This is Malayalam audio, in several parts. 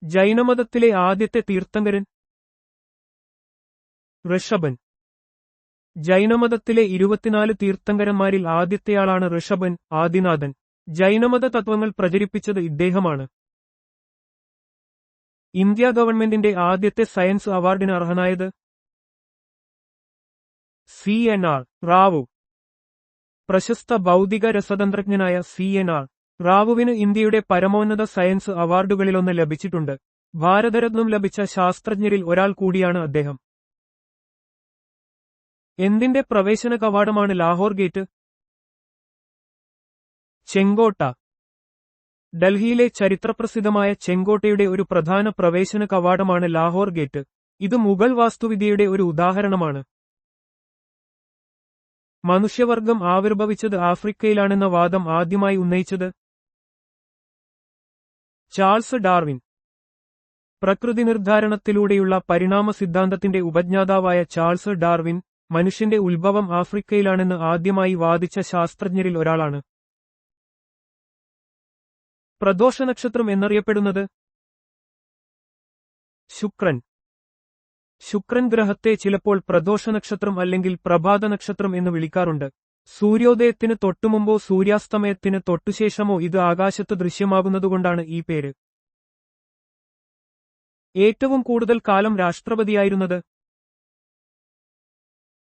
ജൈനമതത്തിലെ ആദ്യത്തെ തീർത്ഥങ്കരൻ ഋഷഭൻ. ജൈനമതത്തിലെ 24 തീർത്ഥങ്കരന്മാരിൽ ആദ്യത്തെയാളാണ് ഋഷഭൻ ആദിനാഥൻ. ജൈനമത തത്വങ്ങൾ പ്രചരിപ്പിച്ചത് ഇദ്ദേഹമാണ്. ഇന്ത്യ ഗവൺമെന്റിന്റെ ആദ്യത്തെ സയൻസ് അവാർഡിന് അർഹനായത് CNR റാവു. പ്രശസ്ത ഭൗതിക രസതന്ത്രജ്ഞനായ CNR റാവുവിന് ഇന്ത്യയുടെ പരമോന്നത സയൻസ് അവാർഡുകളിലൊന്ന് ലഭിച്ചിട്ടുണ്ട്. ഭാരതരത്നം ലഭിച്ച ശാസ്ത്രജ്ഞരിൽ ഒരാൾ കൂടിയാണ് അദ്ദേഹം. എന്തിന്റെ പ്രവേശന കവാടമാണ് ലാഹോർ ഗേറ്റ്? ചെങ്കോട്ട. ഡൽഹിയിലെ ചരിത്രപ്രസിദ്ധമായ ചെങ്കോട്ടയുടെ ഒരു പ്രധാന പ്രവേശന കവാടമാണ് ലാഹോർ ഗേറ്റ്. ഇത് മുഗൾ വാസ്തുവിദ്യയുടെ ഒരു ഉദാഹരണമാണ്. മനുഷ്യവർഗം ആവിർഭവിച്ചത് ആഫ്രിക്കയിലാണെന്ന വാദം ആദ്യമായി ഉന്നയിച്ചത് ചാൾസ് ഡാർവിൻ. പ്രകൃതി നിർദ്ധാരണത്തിലൂടെയുള്ള പരിണാമ സിദ്ധാന്തത്തിന്റെ ഉപജ്ഞാതാവായ ചാൾസ് ഡാർവിൻ മനുഷ്യന്റെ ഉത്ഭവം ആഫ്രിക്കയിലാണെന്ന് ആദ്യമായി വാദിച്ച ശാസ്ത്രജ്ഞരിൽ ഒരാളാണ്. പ്രദോഷനക്ഷത്രം എന്നറിയപ്പെടുന്നത് ശുക്രൻ. ശുക്രൻ ഗ്രഹത്തെ ചിലപ്പോൾ പ്രദോഷനക്ഷത്രം അല്ലെങ്കിൽ പ്രഭാതനക്ഷത്രം എന്ന് വിളിക്കാറുണ്ട്. സൂര്യോദയത്തിന് തൊട്ടുമുമ്പോ സൂര്യാസ്തമയത്തിന് തൊട്ടുശേഷമോ ഇത് ആകാശത്ത് ദൃശ്യമാകുന്നതുകൊണ്ടാണ് ഈ പേര്. ഏറ്റവും കൂടുതൽ കാലം രാഷ്ട്രപതിയായിരുന്നത്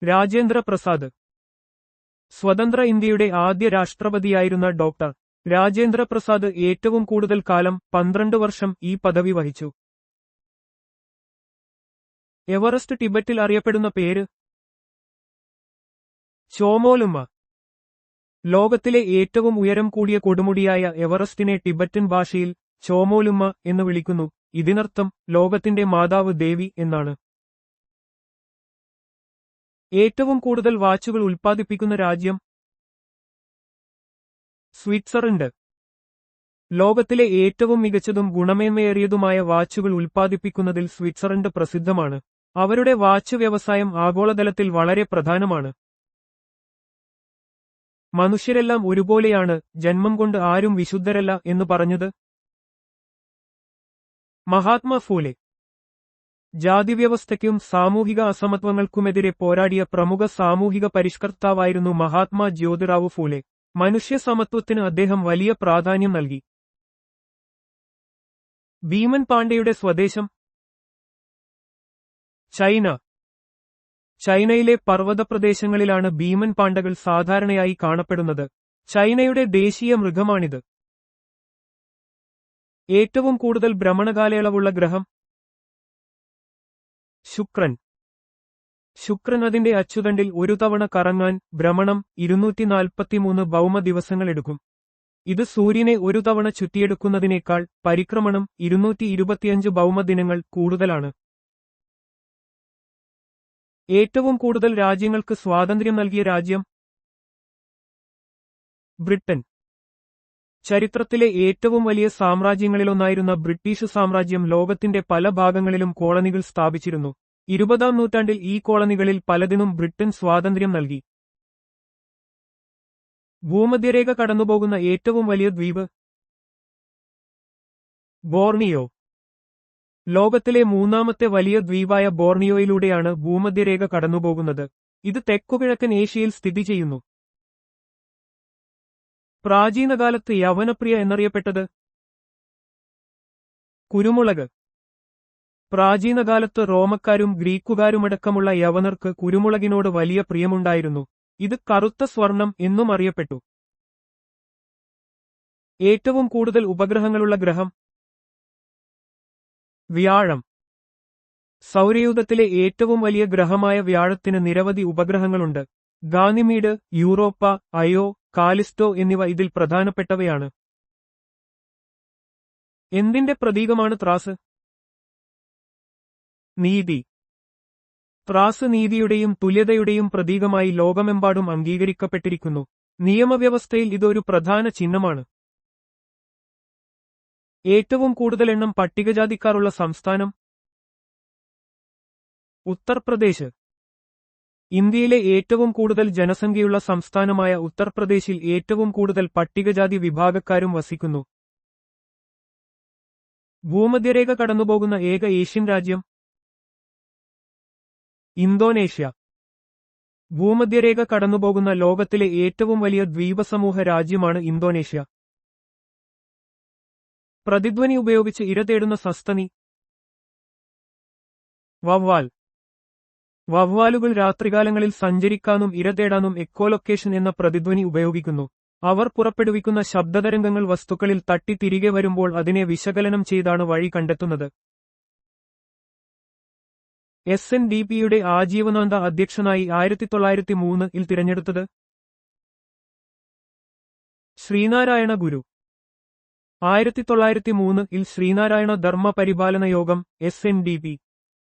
രാജേന്ദ്ര പ്രസാദ്. സ്വതന്ത്ര ഇന്ത്യയുടെ ആദ്യ രാഷ്ട്രപതിയായിരുന്ന ഡോക്ടർ രാജേന്ദ്ര പ്രസാദ് ഏറ്റവും കൂടുതൽ കാലം 12 വർഷം ഈ പദവി വഹിച്ചു. എവറസ്റ്റ് ടിബറ്റിൽ അറിയപ്പെടുന്ന പേര് ചോമോലുമ. ലോകത്തിലെ ഏറ്റവും ഉയരം കൂടിയ കൊടുമുടിയായ എവറസ്റ്റിനെ ടിബറ്റൻ ഭാഷയിൽ ചോമോലുമ എന്ന് വിളിക്കുന്നു. ഇതിനർത്ഥം ലോകത്തിന്റെ മാതാവ് ദേവി എന്നാണ്. ഏറ്റവും കൂടുതൽ വാച്ചുകൾ ഉൽപ്പാദിപ്പിക്കുന്ന രാജ്യം സ്വിറ്റ്സർലൻഡ്. ലോകത്തിലെ ഏറ്റവും മികച്ചതും ഗുണമേന്മയേറിയതുമായ വാച്ചുകൾ ഉൽപ്പാദിപ്പിക്കുന്നതിൽ സ്വിറ്റ്സർലൻഡ് പ്രസിദ്ധമാണ്. അവരുടെ വാച്ച് വ്യവസായം ആഗോളതലത്തിൽ വളരെ പ്രധാനമാണ്. മനുഷ്യരെല്ലാം ഒരുപോലെയാണ്, ജന്മം കൊണ്ട് ആരും വിശുദ്ധരല്ല എന്ന് പറഞ്ഞത് മഹാത്മാ ഫൂലെ. ജാതിവ്യവസ്ഥയ്ക്കും സാമൂഹിക അസമത്വങ്ങൾക്കുമെതിരെ പോരാടിയ പ്രമുഖ സാമൂഹിക പരിഷ്കർത്താവായിരുന്നു മഹാത്മാ ജ്യോതിറാവു ഫൂലെ. മനുഷ്യ സമത്വത്തിന് അദ്ദേഹം വലിയ പ്രാധാന്യം നൽകി. ഭീമൻ പാണ്ഡെയുടെ സ്വദേശം ചൈന. ചൈനയിലെ പർവ്വതപ്രദേശങ്ങളിലാണ് ഭീമൻ പാണ്ഡകൾ സാധാരണയായി കാണപ്പെടുന്നത്. ചൈനയുടെ ദേശീയ മൃഗമാണിത്. ഏറ്റവും കൂടുതൽ ഭ്രമണകാലയളവുള്ള ഗ്രഹം ശുക്രൻ. ശുക്രൻ അതിന്റെ അച്ചുതണ്ടിൽ ഒരു തവണ കറങ്ങാൻ ഭ്രമണം 243 ഭൗമ ദിവസങ്ങളെടുക്കും. ഇത് സൂര്യനെ ഒരു തവണ ചുറ്റിയെടുക്കുന്നതിനേക്കാൾ പരിക്രമണം 225 ഭൗമദിനങ്ങൾ കൂടുതലാണ്. ഏറ്റവും കൂടുതൽ രാജ്യങ്ങൾക്ക് സ്വാതന്ത്ര്യം നൽകിയ രാജ്യം ബ്രിട്ടൻ. ചരിത്രത്തിലെ ഏറ്റവും വലിയ സാമ്രാജ്യങ്ങളിലൊന്നായിരുന്ന ബ്രിട്ടീഷ് സാമ്രാജ്യം ലോകത്തിന്റെ പല ഭാഗങ്ങളിലും കോളനികൾ സ്ഥാപിച്ചിരുന്നു. 20-ാം നൂറ്റാണ്ടിൽ ഈ കോളനികളിൽ പലതിനും ബ്രിട്ടൻ സ്വാതന്ത്ര്യം നൽകി. ഭൂമധ്യരേഖ കടന്നുപോകുന്ന ഏറ്റവും വലിയ ദ്വീപ് ബോർണിയോ. ലോകത്തിലെ 3ാമത്തെ വലിയ ദ്വീപായ ബോർണിയോയിലൂടെയാണ് ഭൂമധ്യരേഖ കടന്നുപോകുന്നത്. ഇത് തെക്കുകിഴക്കൻ ഏഷ്യയിൽ സ്ഥിതി ചെയ്യുന്നു. പ്രാചീനകാലത്ത് യവനപ്രിയ എന്നറിയപ്പെട്ടത് കുരുമുളക്. പ്രാചീനകാലത്ത് റോമക്കാരും ഗ്രീക്കുകാരുമടക്കമുള്ള യവനർക്ക് കുരുമുളകിനോട് വലിയ പ്രിയമുണ്ടായിരുന്നു. ഇത് കറുത്ത സ്വർണം എന്നും അറിയപ്പെട്ടു. ഏറ്റവും കൂടുതൽ ഉപഗ്രഹങ്ങളുള്ള ഗ്രഹം വ്യാഴം. സൗരയൂഥത്തിലെ ഏറ്റവും വലിയ ഗ്രഹമായ വ്യാഴത്തിന് നിരവധി ഉപഗ്രഹങ്ങളുണ്ട്. ഗാനിമീഡ്, യൂറോപ്പ, അയോ, കാലിസ്റ്റോ എന്നിവ ഇതിൽ പ്രധാനപ്പെട്ടവയാണ്. എന്തിന്റെ പ്രതീകമാണ് ത്രാസ്? നീതി. ത്രാസ് നീതിയുടെയും തുല്യതയുടെയും പ്രതീകമായി ലോകമെമ്പാടും അംഗീകരിക്കപ്പെട്ടിരിക്കുന്നു. നിയമവ്യവസ്ഥയിൽ ഇതൊരു പ്രധാന ചിഹ്നമാണ്. ഏറ്റവും കൂടുതൽ എണ്ണം പട്ടികജാതിക്കാരുള്ള സംസ്ഥാനം ഉത്തർപ്രദേശ്. ഇന്ത്യയിലെ ഏറ്റവും കൂടുതൽ ജനസംഖ്യയുള്ള സംസ്ഥാനമായ ഉത്തർപ്രദേശിൽ ഏറ്റവും കൂടുതൽ പട്ടികജാതി വിഭാഗക്കാരും വസിക്കുന്നു. ഭൂമധ്യരേഖ കടന്നുപോകുന്ന ഏക ഏഷ്യൻ രാജ്യം ഇന്തോനേഷ്യ. ഭൂമധ്യരേഖ കടന്നുപോകുന്ന ലോകത്തിലെ ഏറ്റവും വലിയ ദ്വീപസമൂഹ രാജ്യമാണ് ഇന്തോനേഷ്യ. പ്രതിധ്വനി ഉപയോഗിച്ച് ഇര തേടുന്ന സസ്തനി വവ്വാൽ. വവ്വാലുകൾ രാത്രികാലങ്ങളിൽ സഞ്ചരിക്കാനും ഇര തേടാനും എക്കോലൊക്കേഷൻ എന്ന പ്രതിധ്വനി ഉപയോഗിക്കുന്നു. അവർ പുറപ്പെടുവിക്കുന്ന ശബ്ദതരംഗങ്ങൾ വസ്തുക്കളിൽ തട്ടി തിരികെ വരുമ്പോൾ അതിനെ വിശകലനം ചെയ്താണ് വഴി കണ്ടെത്തുന്നത്. SNDPയുടെ ആജീവനാന്ത അധ്യക്ഷനായി 1903 തിരഞ്ഞെടുത്തത് ശ്രീനാരായണ ഗുരു. 1903 ശ്രീനാരായണ ധർമ്മ പരിപാലന യോഗം SNDP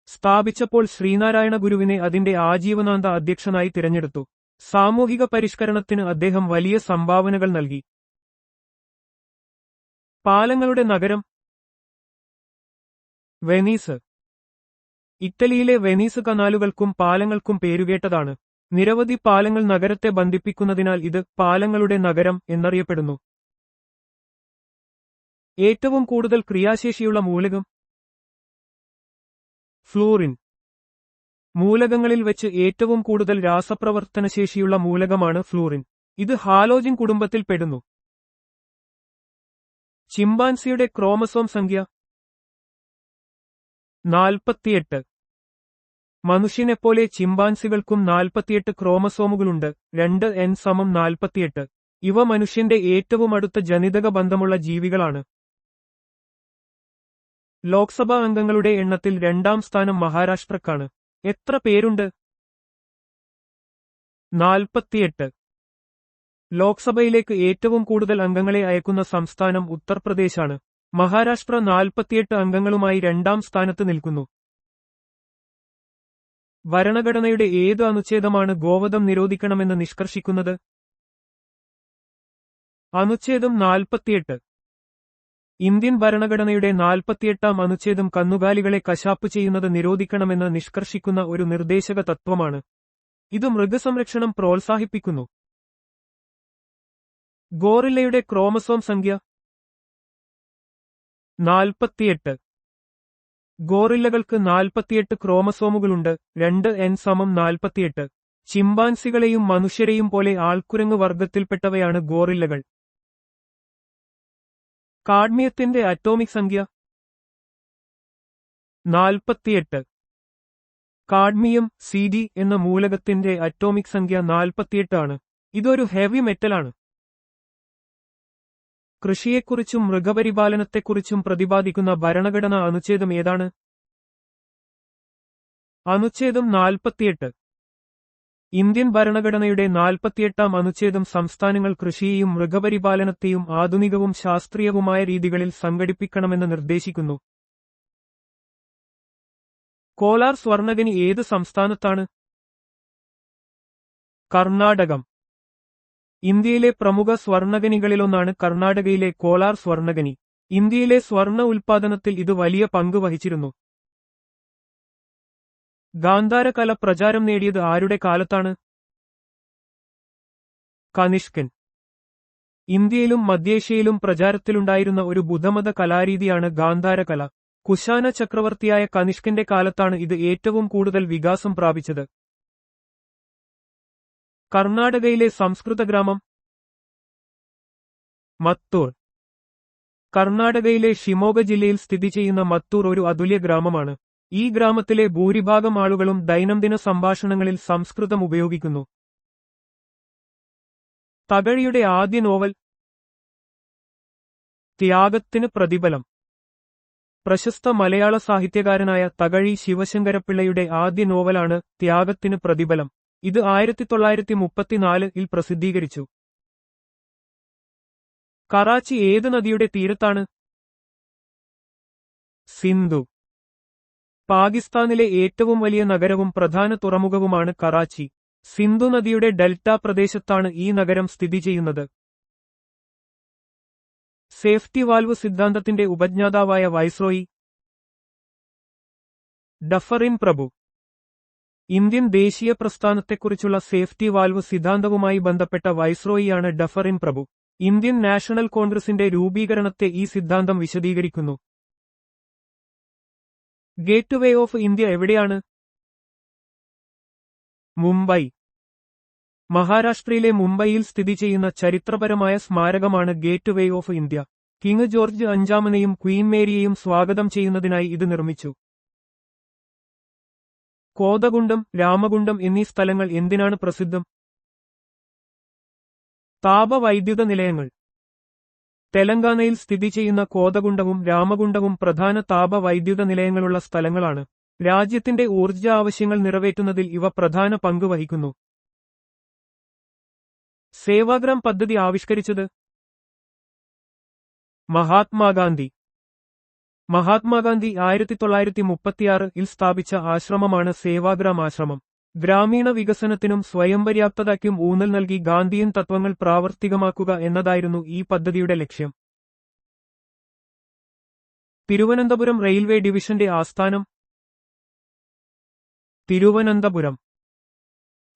സ്ഥാപിച്ചപ്പോൾ ശ്രീനാരായണ ഗുരുവിനെ അതിന്റെ ആജീവനാന്ത അധ്യക്ഷനായി തിരഞ്ഞെടുത്തു. സാമൂഹിക പരിഷ്കരണത്തിന് അദ്ദേഹം വലിയ സംഭാവനകൾ നൽകി. പാലങ്ങളുടെ നഗരം വെനീസ്. ഇറ്റലിയിലെ വെനീസ് കനാലുകൾക്കും പാലങ്ങൾക്കും പേരുകേട്ടതാണ്. നിരവധി പാലങ്ങൾ നഗരത്തെ ബന്ധിപ്പിക്കുന്നതിനാൽ ഇത് പാലങ്ങളുടെ നഗരം എന്നറിയപ്പെടുന്നു. ഏറ്റവും കൂടുതൽ ക്രിയാശേഷിയുള്ള മൂലകം ഫ്ലൂറിൻ. മൂലകങ്ങളിൽ വെച്ച് ഏറ്റവും കൂടുതൽ രാസപ്രവർത്തനശേഷിയുള്ള മൂലകമാണ് ഫ്ലൂറിൻ. ഇത് ഹാലോജിൻ കുടുംബത്തിൽ പെടുന്നു. ചിമ്പാൻസിയുടെ ക്രോമസോം സംഖ്യ 48. മനുഷ്യനെപ്പോലെ ചിമ്പാൻസികൾക്കും 48 ക്രോമസോമുകളുണ്ട്. 2n=48. ഇവ മനുഷ്യന്റെ ഏറ്റവും അടുത്ത ജനിതക ബന്ധമുള്ള ജീവികളാണ്. ലോക്സഭാ അംഗങ്ങളുടെ എണ്ണത്തിൽ രണ്ടാം സ്ഥാനം മഹാരാഷ്ട്രക്കാണ്. എത്ര പേരുണ്ട്? 48. ലോക്സഭയിലേക്ക് ഏറ്റവും കൂടുതൽ അംഗങ്ങളെ അയക്കുന്ന സംസ്ഥാനം ഉത്തർപ്രദേശാണ്. മഹാരാഷ്ട്ര 48 അംഗങ്ങളുമായി രണ്ടാം സ്ഥാനത്ത് നിൽക്കുന്നു. ഭരണഘടനയുടെ ഏത് അനുച്ഛേദമാണ് ഗോവധം നിരോധിക്കണമെന്ന് നിഷ്കർഷിക്കുന്നത്? അനുച്ഛേദം 48. ഇന്ത്യൻ ഭരണഘടനയുടെ 48ാം അനുച്ഛേദം കന്നുകാലികളെ കശാപ്പ് ചെയ്യുന്നത് നിരോധിക്കണമെന്ന് നിഷ്കർഷിക്കുന്ന ഒരു നിർദ്ദേശക തത്വമാണ്. ഇത് മൃഗസംരക്ഷണം പ്രോത്സാഹിപ്പിക്കുന്നു. ഗോറില്ലയുടെ ക്രോമസോം സംഖ്യ 48. ഗോറില്ലകൾക്ക് 48 ക്രോമസോമുകളുണ്ട്. 2n=48. ചിമ്പാൻസികളെയും മനുഷ്യരെയും പോലെ ആൾക്കുരങ്ങ് വർഗത്തിൽപ്പെട്ടവയാണ് ഗോറില്ലകൾ. കാഡ്മിയത്തിന്റെ അറ്റോമിക് സംഖ്യ 48. കാഡ്മിയം Cd എന്ന മൂലകത്തിന്റെ അറ്റോമിക് സംഖ്യ 48 ആണ്. ഇതൊരു ഹെവി മെറ്റലാണ്. കൃഷിയെക്കുറിച്ചും മൃഗപരിപാലനത്തെക്കുറിച്ചും പ്രതിപാദിക്കുന്ന ഭരണഘടനാ അനുച്ഛേദം ഏതാണ്? അനുച്ഛേദം 48. ഇന്ത്യൻ ഭരണഘടനയുടെ 48ാം അനുച്ഛേദം സംസ്ഥാനങ്ങൾ കൃഷിയെയും മൃഗപരിപാലനത്തെയും ആധുനികവും ശാസ്ത്രീയവുമായ രീതികളിൽ സംഘടിപ്പിക്കണമെന്ന് നിർദ്ദേശിക്കുന്നു. കോലാർ സ്വർണ്ണഖനി ഏത് സംസ്ഥാനത്താണ്? കർണാടകം. ഇന്ത്യയിലെ പ്രമുഖ സ്വർണ്ണഖനികളിലൊന്നാണ് കർണാടകയിലെ കോലാർ സ്വർണ്ണഖനി. ഇന്ത്യയിലെ സ്വർണ്ണ ഉൽപ്പാദനത്തിൽ ഇത് വലിയ പങ്ക് വഹിച്ചിരുന്നു. ഗാന്ധാരകല പ്രചാരം നേടിയത് ആരുടെ കാലത്താണ്? കനിഷ്കൻ. ഇന്ത്യയിലും മധ്യേഷ്യയിലും പ്രചാരത്തിലുണ്ടായിരുന്ന ഒരു ബുദ്ധമത കലാരീതിയാണ് ഗാന്ധാരകല. കുശാന ചക്രവർത്തിയായ കനിഷ്കന്റെ കാലത്താണ് ഇത് ഏറ്റവും കൂടുതൽ വികാസം പ്രാപിച്ചത്. കർണാടകയിലെ സംസ്കൃത ഗ്രാമം മത്തൂർ. കർണാടകയിലെ ഷിമോഗ ജില്ലയിൽ സ്ഥിതി ചെയ്യുന്ന മത്തൂർ ഒരു അതുല്യ ഗ്രാമമാണ്. ഈ ഗ്രാമത്തിലെ ഭൂരിഭാഗം ആളുകളും ദൈനംദിന സംഭാഷണങ്ങളിൽ സംസ്കൃതം ഉപയോഗിക്കുന്നു. തകഴിയുടെ ആദ്യ നോവൽ ത്യാഗത്തിന് പ്രതിഫലം. പ്രശസ്ത മലയാള സാഹിത്യകാരനായ തകഴി ശിവശങ്കരപ്പിള്ളയുടെ ആദ്യ നോവലാണ് ത്യാഗത്തിന് പ്രതിഫലം. ഇത് 1934 പ്രസിദ്ധീകരിച്ചു. കറാച്ചി ഏത് നദിയുടെ തീരത്താണ്? സിന്ധു. പാകിസ്ഥാനിലെ ഏറ്റവും വലിയ നഗരവും പ്രധാന തുറമുഖവുമാണ് കറാച്ചി. സിന്ധു നദിയുടെ ഡെൽറ്റ പ്രദേശത്താണ് ഈ നഗരം സ്ഥിതി ചെയ്യുന്നത്. സേഫ്റ്റി വാൽവ് സിദ്ധാന്തത്തിന്റെ ഉപജ്ഞാതാവായ വൈസ്രോയി ഡഫറിൻ പ്രഭു. ഇന്ത്യൻ ദേശീയ പ്രസ്ഥാനത്തെക്കുറിച്ചുള്ള സേഫ്റ്റി വാൽവ് സിദ്ധാന്തവുമായി ബന്ധപ്പെട്ട വൈസ്രോയിയാണ് ഡഫറിൻ പ്രഭു. ഇന്ത്യൻ നാഷണൽ കോൺഗ്രസിന്റെ രൂപീകരണത്തെ ഈ സിദ്ധാന്തം വിശദീകരിക്കുന്നു. ഗേറ്റ്വേ ഓഫ് ഇന്ത്യ എവിടെയാണ്? മുംബൈ. മഹാരാഷ്ട്രയിലെ മുംബൈയിൽ സ്ഥിതി ചെയ്യുന്ന ചരിത്രപരമായ സ്മാരകമാണ് gateway of India. King George അഞ്ചാമനെയും ക്വീൻ മേരിയെയും സ്വാഗതം ചെയ്യുന്നതിനായി ഇത് നിർമ്മിച്ചു. കോതകുണ്ടം, രാമകുണ്ടം എന്നീ സ്ഥലങ്ങൾ എന്തിനാണ് പ്രസിദ്ധം? താപവൈദ്യുത നിലയങ്ങൾ. തെലങ്കാനയിൽ സ്ഥിതി ചെയ്യുന്ന കോതകുണ്ടവും രാമകുണ്ടവും പ്രധാന താപവൈദ്യുത നിലയങ്ങളുള്ള സ്ഥലങ്ങളാണ്. രാജ്യത്തിന്റെ ഊർജ്ജ ആവശ്യങ്ങൾ നിറവേറ്റുന്നതിൽ ഇവ പ്രധാന പങ്ക് വഹിക്കുന്നു. സേവാഗ്രാം പദ്ധതി ആവിഷ്കരിച്ചത്? മഹാത്മാഗാന്ധി. മഹാത്മാഗാന്ധി 1936-ൽ സ്ഥാപിച്ച ആശ്രമമാണ് സേവാഗ്രാം ആശ്രമം. ഗ്രാമീണ വികസനത്തിനും സ്വയംപര്യാപ്തതയ്ക്കും ഊന്നൽ നൽകി ഗാന്ധിയൻ തത്വങ്ങൾ പ്രാവർത്തികമാക്കുക എന്നതായിരുന്നു ഈ പദ്ധതിയുടെ ലക്ഷ്യം. തിരുവനന്തപുരം റെയിൽവേ ഡിവിഷന്റെ ആസ്ഥാനം? തിരുവനന്തപുരം.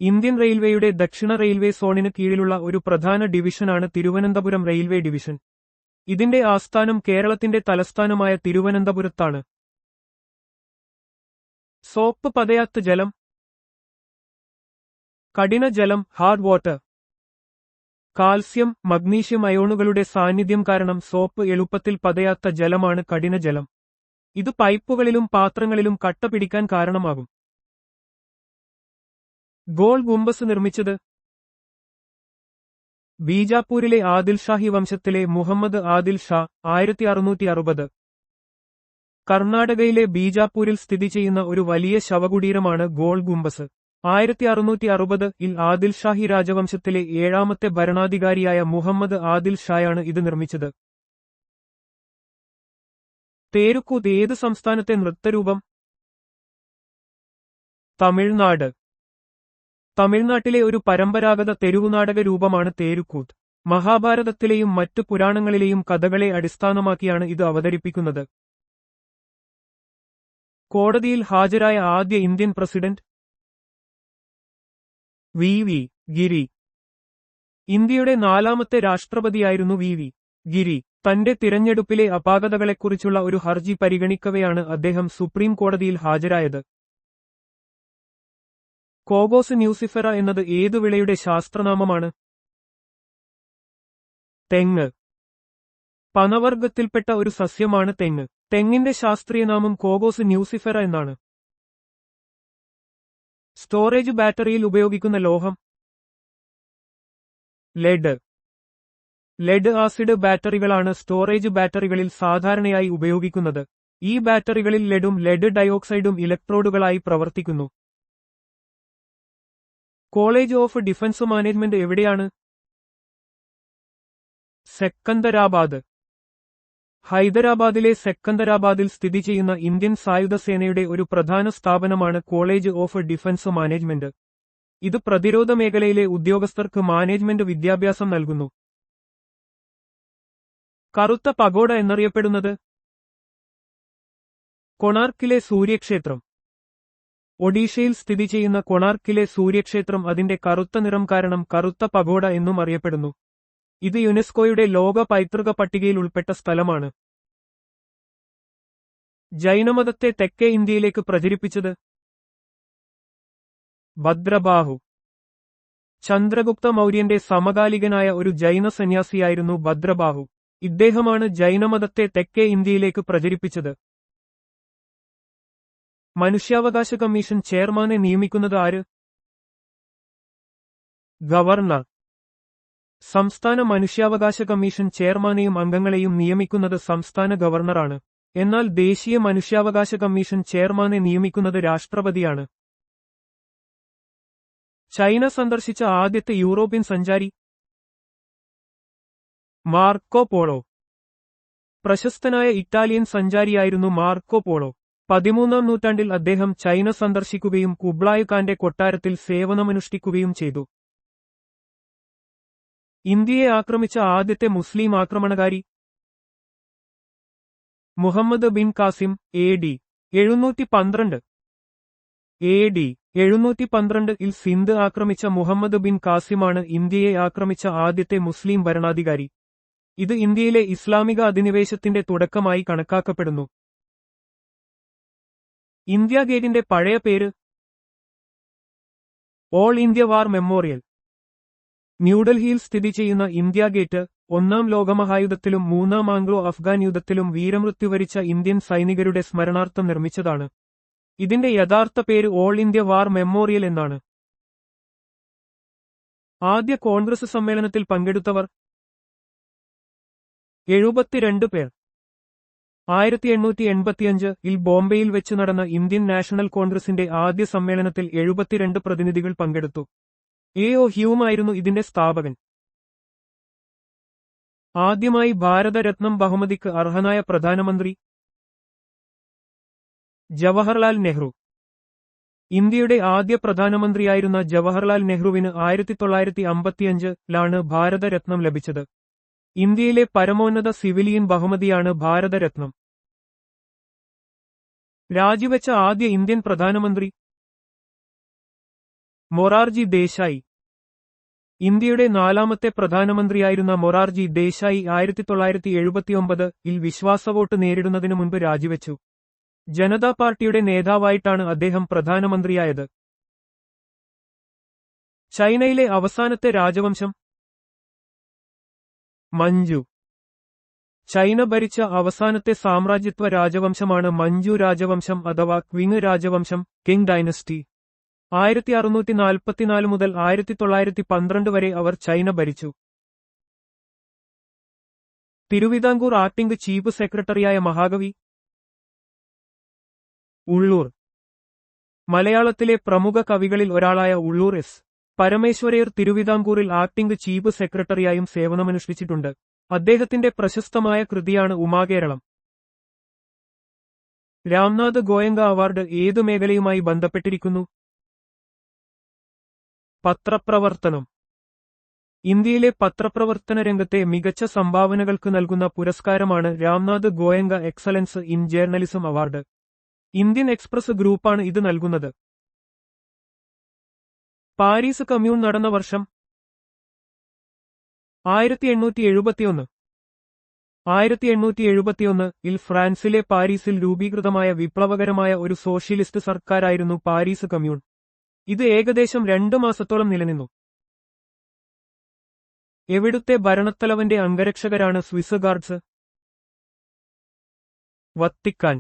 ഇന്ത്യൻ റെയിൽവേയുടെ ദക്ഷിണ റെയിൽവേ സോണിന് കീഴിലുള്ള ഒരു പ്രധാന ഡിവിഷനാണ് തിരുവനന്തപുരം റെയിൽവേ ഡിവിഷൻ. ഇതിന്റെ ആസ്ഥാനം കേരളത്തിന്റെ തലസ്ഥാനമായ തിരുവനന്തപുരത്താണ്. സോപ്പ് പതയാത്ത ജലം? കഠിന ജലം, ഹാർഡ് വാട്ടർ. കാൽസ്യം, മഗ്നീഷ്യം അയോണുകളുടെ സാന്നിധ്യം കാരണം സോപ്പ് എളുപ്പത്തിൽ പതയാത്ത ജലമാണ് കഠിനജലം. ഇത് പൈപ്പുകളിലും പാത്രങ്ങളിലും കട്ട പിടിക്കാൻ കാരണമാകും. ഗോൾ ഗുംബസ് നിർമ്മിച്ചത്? ബീജാപ്പൂരിലെ ആദിൽ ഷാഹി വംശത്തിലെ മുഹമ്മദ് ആദിൽ ഷാ 1660. കർണാടകയിലെ ബീജാപ്പൂരിൽ സ്ഥിതി ചെയ്യുന്ന ഒരു വലിയ ശവകുടീരമാണ് ഗോൾ ഗുംബസ്. 1660-ൽ ആദിൽ ഷാഹി രാജവംശത്തിലെ 7ാമത്തെ ഭരണാധികാരിയായ മുഹമ്മദ് ആദിൽ ഷായാണ് ഇത് നിർമ്മിച്ചത്. തേരുക്കൂത്ത് ഏത് സംസ്ഥാനത്തെ നൃത്തരൂപം? തമിഴ്നാട്. തമിഴ്നാട്ടിലെ ഒരു പരമ്പരാഗത തെരുവുനാടക രൂപമാണ് തേരുക്കൂത്ത്. മഹാഭാരതത്തിലെയും മറ്റു പുരാണങ്ങളിലെയും കഥകളെ അടിസ്ഥാനമാക്കിയാണ് ഇത് അവതരിപ്പിക്കുന്നത്. കോടതിയിൽ ഹാജരായ ആദ്യ ഇന്ത്യൻ പ്രസിഡന്റ്? വി. ഗിരി. ഇന്ത്യയുടെ 4ാമത്തെ രാഷ്ട്രപതിയായിരുന്നു വി. ഗിരി. തന്റെ തിരഞ്ഞെടുപ്പിലെ അപാകതകളെക്കുറിച്ചുള്ള ഒരു ഹർജി പരിഗണിക്കവെയാണ് അദ്ദേഹം സുപ്രീം കോടതിയിൽ ഹാജരായത്. കോഗോസ് ന്യൂസിഫെറ എന്നത് ഏതു വിളയുടെ ശാസ്ത്രനാമമാണ്? തെങ്ങ്. പനവർഗത്തിൽപ്പെട്ട ഒരു സസ്യമാണ് തെങ്ങ്. തെങ്ങിന്റെ ശാസ്ത്രീയനാമം കോഗോസ് ന്യൂസിഫെറ എന്നാണ്. സ്റ്റോറേജ് ബാറ്ററിയിൽ ഉപയോഗിക്കുന്ന ലോഹം? ലെഡ്. ലെഡ് ആസിഡ് ബാറ്ററികളാണ് സ്റ്റോറേജ് ബാറ്ററികളിൽ സാധാരണയായി ഉപയോഗിക്കുന്നത്. ഈ ബാറ്ററികളിൽ ലെഡും ലെഡ് ഡയോക്സൈഡും ഇലക്ട്രോഡുകളായി പ്രവർത്തിക്കുന്നു. കോളേജ് ഓഫ് ഡിഫൻസ് മാനേജ്മെന്റ് എവിടെയാണ്? സെക്കന്ദരാബാദ്. ഹൈദരാബാദിലെ സെക്കന്ദരാബാദിൽ സ്ഥിതി ചെയ്യുന്ന ഇന്ത്യൻ സായുധ സേനയുടെ ഒരു പ്രധാന സ്ഥാപനമാണ് കോളേജ് ഓഫ് ഡിഫൻസ് മാനേജ്മെന്റ്. ഇത് പ്രതിരോധ മേഖലയിലെ ഉദ്യോഗസ്ഥർക്ക് മാനേജ്മെന്റ് വിദ്യാഭ്യാസം നൽകുന്നു. കറുത്ത പഗോഡ എന്നറിയപ്പെടുന്നത്? കൊണാർക്കിലെ സൂര്യക്ഷേത്രം. ഒഡീഷയിൽ സ്ഥിതി ചെയ്യുന്ന കൊണാർക്കിലെ സൂര്യക്ഷേത്രം അതിന്റെ കറുത്ത നിറം കാരണം കറുത്ത പഗോഡ എന്നും അറിയപ്പെടുന്നു. ഇത് യുനെസ്കോയുടെ ലോക പൈതൃക പട്ടികയിൽ ഉൾപ്പെട്ട സ്ഥലമാണ്. ജൈനമതത്തെ തെക്കേ ഇന്ത്യയിലേക്ക് പ്രചരിപ്പിച്ചത്? ഭദ്രബാഹു. ചന്ദ്രഗുപ്ത മൗര്യന്റെ സമകാലികനായ ഒരു ജൈന സന്യാസിയായിരുന്നു ഭദ്രബാഹു. ഇദ്ദേഹമാണ് ജൈനമതത്തെ തെക്കേ ഇന്ത്യയിലേക്ക് പ്രചരിപ്പിച്ചത്. മനുഷ്യാവകാശ കമ്മീഷൻ ചെയർമാനെ നിയമിക്കുന്നത് ആര്? ഗവർണർ. സംസ്ഥാന മനുഷ്യാവകാശ കമ്മീഷൻ ചെയർമാനെയും അംഗങ്ങളെയും നിയമിക്കുന്നത് സംസ്ഥാന ഗവർണറാണ്. എന്നാൽ ദേശീയ മനുഷ്യാവകാശ കമ്മീഷൻ ചെയർമാനെ നിയമിക്കുന്നത് രാഷ്ട്രപതിയാണ്. ചൈന സന്ദർശിച്ച ആദ്യത്തെ യൂറോപ്യൻ സഞ്ചാരി? Marco Polo. പ്രശസ്തനായ ഇറ്റാലിയൻ സഞ്ചാരിയായിരുന്നു മാർക്കോ പോളോ. 13ാം നൂറ്റാണ്ടിൽ അദ്ദേഹം ചൈന സന്ദർശിക്കുകയും കുബ്ലായ് ഖാന്റെ കൊട്ടാരത്തിൽ സേവനമനുഷ്ഠിക്കുകയും ചെയ്തു. ഇന്ത്യയെ ആക്രമിച്ച ആദ്യത്തെ മുസ്ലിം ആക്രമണകാരി? Muhammad bin Qasim. AD 712. AD 712-ൽ സിന്ധ് ആക്രമിച്ച മുഹമ്മദ് ബിൻ കാസിമാണ് ഇന്ത്യയെ ആക്രമിച്ച ആദ്യത്തെ മുസ്ലിം ഭരണാധികാരി. ഇത് ഇന്ത്യയിലെ ഇസ്ലാമിക അധിനിവേശത്തിന്റെ തുടക്കമായി കണക്കാക്കപ്പെടുന്നു. ഇന്ത്യാ ഗേറ്റിന്റെ പഴയ പേര് ഓൾ ഇന്ത്യ വാർ മെമ്മോറിയൽ. ന്യൂഡൽഹിയിൽ സ്ഥിതി ചെയ്യുന്ന ഇന്ത്യാ ഗേറ്റ് ഒന്നാം ലോകമഹായുദ്ധത്തിലും മൂന്നാം ആംഗ്ലോ അഫ്ഗാൻ യുദ്ധത്തിലും വീരമൃത്യു വരിച്ച ഇന്ത്യൻ സൈനികരുടെ സ്മരണാർത്ഥം നിർമ്മിച്ചതാണ്. ഇതിന്റെ യഥാർത്ഥ പേര് ഓൾ ഇന്ത്യ വാർ മെമ്മോറിയൽ എന്നാണ്. ആദ്യ കോൺഗ്രസ് സമ്മേളനത്തിൽ പങ്കെടുത്തവർ 72 പേർ. 1885-ൽ ബോംബെയിൽ വെച്ച് നടന്ന ഇന്ത്യൻ നാഷണൽ കോൺഗ്രസിന്റെ ആദ്യ സമ്മേളനത്തിൽ 72 പ്രതിനിധികൾ പങ്കെടുത്തു. എ.ഒ. ഹ്യൂം ആയിരുന്നു ഇതിന്റെ സ്ഥാപകൻ. ആദ്യമായി ഭാരതരത്നം ബഹുമതിക്ക് അർഹനായ പ്രധാനമന്ത്രി ജവഹർലാൽ നെഹ്റു. ഇന്ത്യയുടെ ആദ്യ പ്രധാനമന്ത്രിയായിരുന്ന ജവഹർലാൽ നെഹ്റുവിന് 1955-ലാണ് ഭാരതരത്നം ലഭിച്ചത്. ഇന്ത്യയിലെ പരമോന്നത സിവിലിയൻ ബഹുമതിയാണ് ഭാരതരത്നം. രാജിവെച്ച ആദ്യ ഇന്ത്യൻ പ്രധാനമന്ത്രി മൊറാർജി ദേശായി. ഇന്ത്യയുടെ 4ാമത്തെ പ്രധാനമന്ത്രിയായിരുന്ന മൊറാർജി ദേശായി 1979-ൽ വിശ്വാസവോട്ട് നേരിടുന്നതിനു മുൻപ് രാജിവെച്ചു. ജനതാ പാർട്ടിയുടെ നേതാവായിട്ടാണ് അദ്ദേഹം പ്രധാനമന്ത്രിയായത്. ചൈനയിലെ അവസാനത്തെ രാജവംശം മഞ്ജു. ചൈന ഭരിച്ച അവസാനത്തെ സാമ്രാജ്യത്വ രാജവംശമാണ് മഞ്ജു രാജവംശം അഥവാ ക്വിങ് രാജവംശം, കിങ് ഡൈനസ്റ്റി. 1644 മുതൽ 1912 വരെ അവർ ചൈന ഭരിച്ചു. തിരുവിതാംകൂർ ആക്ടിംഗ് ചീഫ് സെക്രട്ടറിയായ മഹാകവി ഉള്ളൂർ. മലയാളത്തിലെ പ്രമുഖ കവികളിൽ ഒരാളായ ഉള്ളൂർ എസ്. പരമേശ്വരയ്യർ തിരുവിതാംകൂറിൽ ആക്ടിംഗ് ചീഫ് സെക്രട്ടറിയായും സേവനമനുഷ്ഠിച്ചിട്ടുണ്ട്. അദ്ദേഹത്തിന്റെ പ്രശസ്തമായ കൃതിയാണ് ഉമാകേരളം. രാംനാഥ് ഗോയങ്ക അവാർഡ് ഏതു മേഖലയുമായി ബന്ധപ്പെട്ടിരിക്കുന്നു? പത്രപ്രവർത്തനം. ഇന്ത്യയിലെ പത്രപ്രവർത്തന രംഗത്തെ മികച്ച സംഭാവനകൾക്ക് നൽകുന്ന പുരസ്കാരമാണ് Ramnath Goenka excellence in journalism award. Indian Express ഗ്രൂപ്പാണ് ഇത് നൽകുന്നത്. പാരീസ് കമ്മ്യൂൺ നടന്ന വർഷം 1871. 1871-ൽ ഫ്രാൻസിലെ പാരീസിൽ രൂപീകൃതമായ വിപ്ലവകരമായ ഒരു സോഷ്യലിസ്റ്റ് സർക്കാരായിരുന്നു പാരീസ് കമ്മ്യൂൺ. ഇത് ഏകദേശം 2 മാസത്തോളം നിലനിന്നു. എവിടുത്തെ ഭരണത്തലവന്റെ അംഗരക്ഷകരാണ് Swiss guards? Vatican.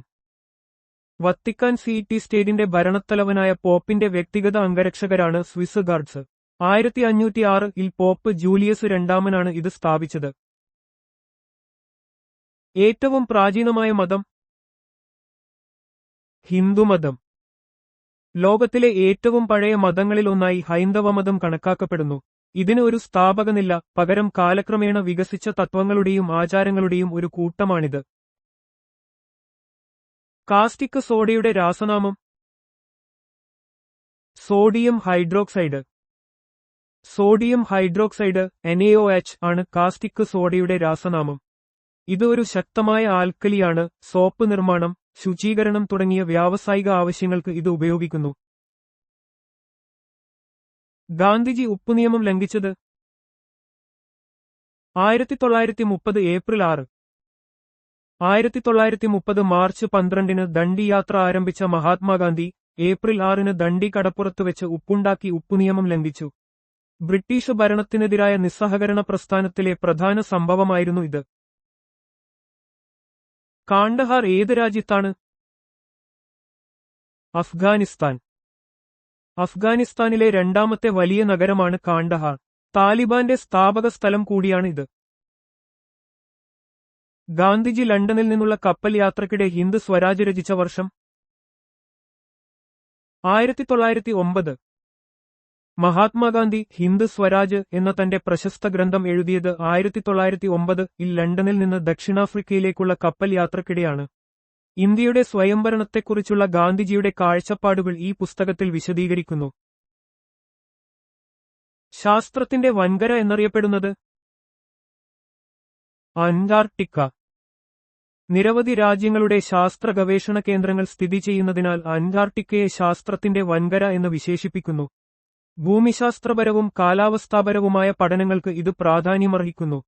Vatican city സ്റ്റേറ്റിന്റെ ഭരണത്തലവനായ പോപ്പിന്റെ വ്യക്തിഗത അംഗരക്ഷകരാണ് സ്വിസ് ഗാർഡ്സ്. 1506-ൽ പോപ്പ് ജൂലിയസ് രണ്ടാമനാണ് ഇത് സ്ഥാപിച്ചത്. ഏറ്റവും പ്രാചീനമായ മതം ഹിന്ദുമതം. ലോകത്തിലെ ഏറ്റവും പഴയ മതങ്ങളിലൊന്നായി ഹൈന്ദവമതം കണക്കാക്കപ്പെടുന്നു. ഇതിന് ഒരു സ്ഥാപകനില്ല, പകരം കാലക്രമേണ വികസിച്ച തത്വങ്ങളുടെയും ആചാരങ്ങളുടെയും ഒരു കൂട്ടമാണിത്. കാസ്റ്റിക് സോഡയുടെ രാസനാമം sodium hydroxide. Sodium hydroxide NaOH ആണ് കാസ്റ്റിക് സോഡയുടെ രാസനാമം. ഇത് ഒരു ശക്തമായ ആൽക്കലിയാണ്. സോപ്പ് നിർമ്മാണം, ശുചീകരണം തുടങ്ങിയ വ്യാവസായിക ആവശ്യങ്ങൾക്ക് ഇത് ഉപയോഗിക്കുന്നു. ഗാന്ധിജി ഉപ്പുനിയമം ലംഘിച്ചത് 1930 ഏപ്രിൽ 6. 1930 മാർച്ച് 12-ന് ദണ്ഡി യാത്ര ആരംഭിച്ച മഹാത്മാഗാന്ധി ഏപ്രിൽ 6-ന് ദണ്ഡി കടപ്പുറത്ത് വെച്ച് ഉപ്പുണ്ടാക്കി ഉപ്പുനിയമം ലംഘിച്ചു. ബ്രിട്ടീഷ് ഭരണത്തിനെതിരായ നിസ്സഹകരണ പ്രസ്ഥാനത്തിലെ പ്രധാന സംഭവമായിരുന്നു ഇത്. കാണ്ഡഹാർ ഏത് രാജ്യത്താണ്? അഫ്ഗാനിസ്ഥാൻ. അഫ്ഗാനിസ്ഥാനിലെ 2ാമത്തെ വലിയ നഗരമാണ് കാണ്ഡഹാർ. താലിബാന്റെ സ്ഥാപക സ്ഥലം കൂടിയാണ് ഇത്. ഗാന്ധിജി ലണ്ടനിൽ നിന്നുള്ള കപ്പൽ യാത്രക്കിടെ ഹിന്ദ് സ്വരാജ് രചിച്ച വർഷം 1909. മഹാത്മാഗാന്ധി ഹിന്ദ് സ്വരാജ് എന്ന തന്റെ പ്രശസ്ത ഗ്രന്ഥം എഴുതിയത് 1909-ൽ ലണ്ടനിൽ നിന്ന് ദക്ഷിണാഫ്രിക്കയിലേക്കുള്ള കപ്പൽ യാത്രക്കിടെയാണ്. ഇന്ത്യയുടെ സ്വയംഭരണത്തെക്കുറിച്ചുള്ള ഗാന്ധിജിയുടെ കാഴ്ചപ്പാടുകൾ ഈ പുസ്തകത്തിൽ വിശദീകരിക്കുന്നു. ശാസ്ത്രത്തിന്റെ വൻകര എന്നറിയപ്പെടുന്നത് അന്റാർട്ടിക്ക. നിരവധി രാജ്യങ്ങളുടെ ശാസ്ത്ര ഗവേഷണ കേന്ദ്രങ്ങൾ സ്ഥിതി ചെയ്യുന്നതിനാൽ അന്റാർട്ടിക്കയെ ശാസ്ത്രത്തിന്റെ വൻകര എന്ന് വിശേഷിപ്പിക്കുന്നു. ഭൂമിശാസ്ത്രപരവും കാലാവസ്ഥാപരവുമായ പഠനങ്ങൾക്ക് ഇത് പ്രാധാന്യമർഹിക്കുന്നു.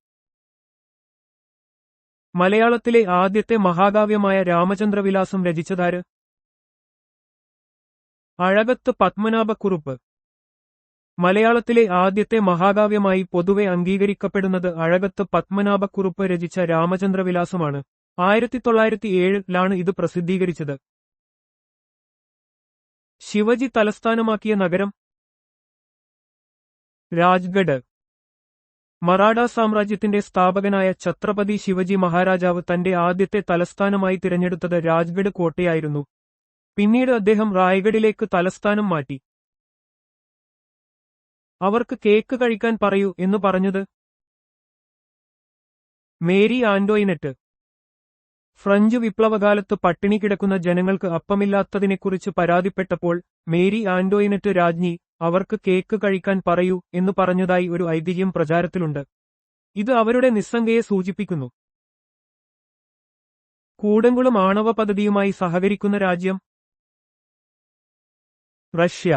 മലയാളത്തിലെ ആദ്യത്തെ മഹാകാവ്യമായ രാമചന്ദ്രവിലാസം രചിച്ചതാര്? അഴകത്ത് പത്മനാഭക്കുറുപ്പ്. മലയാളത്തിലെ ആദ്യത്തെ മഹാകാവ്യമായി പൊതുവെ അംഗീകരിക്കപ്പെടുന്നത് അഴകത്ത് പത്മനാഭക്കുറുപ്പ് രചിച്ച രാമചന്ദ്രവിലാസമാണ്. 1907 ഇത് പ്രസിദ്ധീകരിച്ചത്. ശിവജി തലസ്ഥാനമാക്കിയ നഗരം രാജ്ഗഡ്. മറാഠ സാമ്രാജ്യത്തിന്റെ സ്ഥാപകനായ ഛത്രപതി ശിവജി മഹാരാജാവ് തന്റെ ആദ്യത്തെ തലസ്ഥാനമായി തിരഞ്ഞെടുത്തത് രാജ്ഗഡ് കോട്ടയായിരുന്നു. പിന്നീട് അദ്ദേഹം റായ്ഗഡിലേക്ക് തലസ്ഥാനം മാറ്റി. അവർക്ക് കേക്ക് കഴിക്കാൻ പറയൂ എന്നു പറഞ്ഞത് മേരി ആന്റോയിനറ്റ്. ഫ്രഞ്ച് വിപ്ലവകാലത്ത് പട്ടിണി കിടക്കുന്ന ജനങ്ങൾക്ക് അപ്പമില്ലാത്തതിനെക്കുറിച്ച് പരാതിപ്പെട്ടപ്പോൾ മേരി ആന്റോയിനറ്റ് രാജ്ഞി അവർക്ക് കേക്ക് കഴിക്കാൻ പറയൂ എന്നു പറഞ്ഞതായി ഒരു ഐതിഹ്യം പ്രചാരത്തിലുണ്ട്. ഇത് അവരുടെ നിസ്സംഗയെ സൂചിപ്പിക്കുന്നു. കൂടംകുളം ആണവ പദ്ധതിയുമായി സഹകരിക്കുന്ന രാജ്യം റഷ്യ.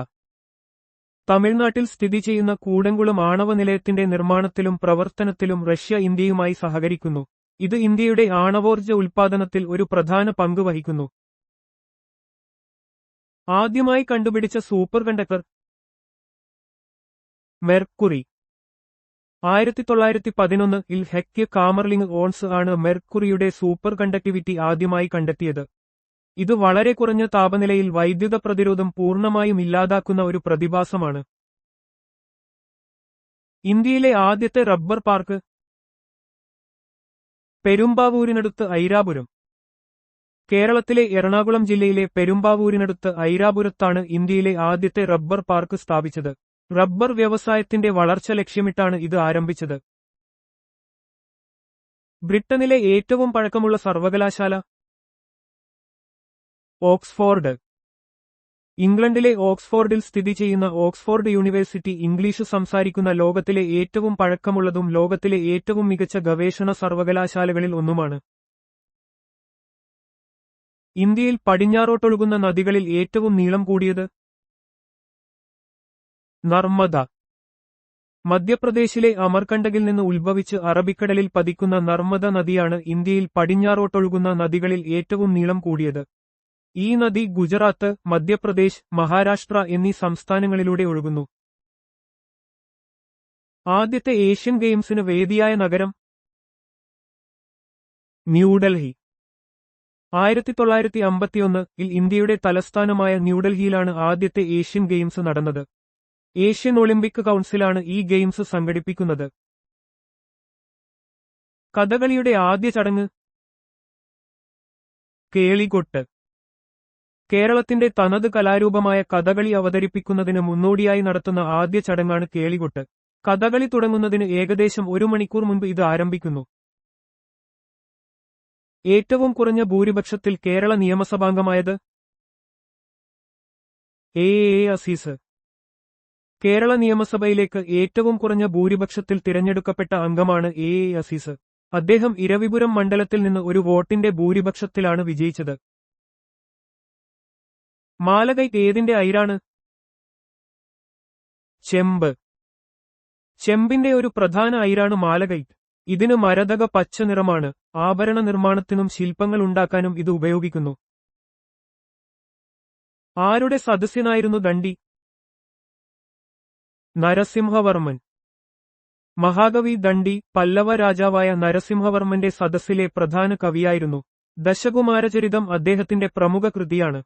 തമിഴ്നാട്ടിൽ സ്ഥിതി ചെയ്യുന്ന കൂടംകുളം ആണവ നിലയത്തിന്റെ നിർമ്മാണത്തിലും പ്രവർത്തനത്തിലും റഷ്യ ഇന്ത്യയുമായി സഹകരിക്കുന്നു. ഇത് ഇന്ത്യയുടെ ആണവോർജ്ജ ഉൽപ്പാദനത്തിൽ ഒരു പ്രധാന പങ്ക് വഹിക്കുന്നു. ആദ്യമായി കണ്ടുപിടിച്ച superconductor mercury. 1911 Heike Kamerlingh Onnes ആണ് മെർക്കുറിയുടെ സൂപ്പർ കണ്ടക്ടിവിറ്റി ആദ്യമായി കണ്ടെത്തിയത്. ഇത് വളരെ കുറഞ്ഞ താപനിലയിൽ വൈദ്യുത പ്രതിരോധം പൂർണ്ണമായും ഇല്ലാതാക്കുന്ന ഒരു പ്രതിഭാസമാണ്. ഇന്ത്യയിലെ ആദ്യത്തെ റബ്ബർ പാർക്ക് പെരുമ്പാവൂരിനടുത്ത് ഐരാപുരം. കേരളത്തിലെ എറണാകുളം ജില്ലയിലെ പെരുമ്പാവൂരിനടുത്ത് ഐരാപുരത്താണ് ഇന്ത്യയിലെ ആദ്യത്തെ റബ്ബർ പാർക്ക് സ്ഥാപിച്ചത്. റബ്ബർ വ്യവസായത്തിന്റെ വളർച്ച ലക്ഷ്യമിട്ടാണ് ഇത് ആരംഭിച്ചത്. ബ്രിട്ടനിലെ ഏറ്റവും പഴക്കമുള്ള സർവകലാശാല ഓക്സ്ഫോർഡ്. ഇംഗ്ലണ്ടിലെ ഓക്സ്ഫോർഡിൽ സ്ഥിതി ചെയ്യുന്ന ഓക്സ്ഫോർഡ് യൂണിവേഴ്സിറ്റി ഇംഗ്ലീഷ് സംസാരിക്കുന്ന ലോകത്തിലെ ഏറ്റവും പഴക്കമുള്ളതും ലോകത്തിലെ ഏറ്റവും മികച്ച ഗവേഷണ സർവകലാശാലകളിൽ ഒന്നുമാണ്. ഇന്ത്യയിൽ പടിഞ്ഞാറോട്ടൊഴുകുന്ന നദികളിൽ ഏറ്റവും നീളം കൂടിയത് നർമ്മദ. മധ്യപ്രദേശിലെ അമർകണ്ടകിൽ നിന്ന് ഉത്ഭവിച്ച് അറബിക്കടലിൽ പതിക്കുന്ന നർമ്മദ നദിയാണ് ഇന്ത്യയിൽ പടിഞ്ഞാറോട്ടൊഴുകുന്ന നദികളിൽ ഏറ്റവും നീളം കൂടിയത്. ഈ നദി ഗുജറാത്ത്, മധ്യപ്രദേശ്, മഹാരാഷ്ട്ര എന്നീ സംസ്ഥാനങ്ങളിലൂടെ ഒഴുകുന്നു. ആദ്യത്തെ ഏഷ്യൻ ഗെയിംസിന് വേദിയായ നഗരം ന്യൂഡൽഹി. 1951 ഇന്ത്യയുടെ തലസ്ഥാനമായ ന്യൂഡൽഹിയിലാണ് ആദ്യത്തെ ഏഷ്യൻ ഗെയിംസ് നടന്നത്. ഏഷ്യൻ ഒളിമ്പിക് കൗൺസിലാണ് ഈ ഗെയിംസ് സംഘടിപ്പിക്കുന്നത്. കഥകളിയുടെ ആദ്യ ചടങ്ങ് കേളികൊട്ട്. കേരളത്തിന്റെ തനത് കലാരൂപമായ കഥകളി അവതരിപ്പിക്കുന്നതിന് മുന്നോടിയായി നടത്തുന്ന ആദ്യ ചടങ്ങാണ് കേളികൊട്ട്. കഥകളി തുടങ്ങുന്നതിന് ഏകദേശം 1 മണിക്കൂർ മുൻപ് ഇത് ആരംഭിക്കുന്നു. ഏറ്റവും കുറഞ്ഞ ഭൂരിപക്ഷത്തിൽ കേരള നിയമസഭാംഗമായത് എ അസീസ്. കേരള നിയമസഭയിലേക്ക് ഏറ്റവും കുറഞ്ഞ ഭൂരിപക്ഷത്തിൽ തിരഞ്ഞെടുക്കപ്പെട്ട അംഗമാണ് എ അസീസ്. അദ്ദേഹം ഇരവിപുരം മണ്ഡലത്തിൽ നിന്ന് ഒരു വോട്ടിന്റെ ഭൂരിപക്ഷത്തിലാണ് വിജയിച്ചത്. മാലകൈറ്റ് ഏതിന്റെ അയിരാണ്? ചെമ്പ്. ചെമ്പിന്റെ ഒരു പ്രധാന അയിരാണ് മാലകൈറ്റ്. ഇതിന് മരതക പച്ച നിറമാണ്. ആഭരണ നിർമ്മാണത്തിനും ശില്പങ്ങൾ ഉണ്ടാക്കാനും ഇത് ഉപയോഗിക്കുന്നു. ആരുടെ സദസ്യനായിരുന്നു ദണ്ഡി? നരസിംഹവർമ്മൻ. മഹാകവി ദണ്ഡി പല്ലവ രാജാവായ നരസിംഹവർമ്മന്റെ സദസ്സിലെ പ്രധാന കവിയായിരുന്നു. ദശകുമാരചരിതം അദ്ദേഹത്തിന്റെ പ്രമുഖ കൃതിയാണ്.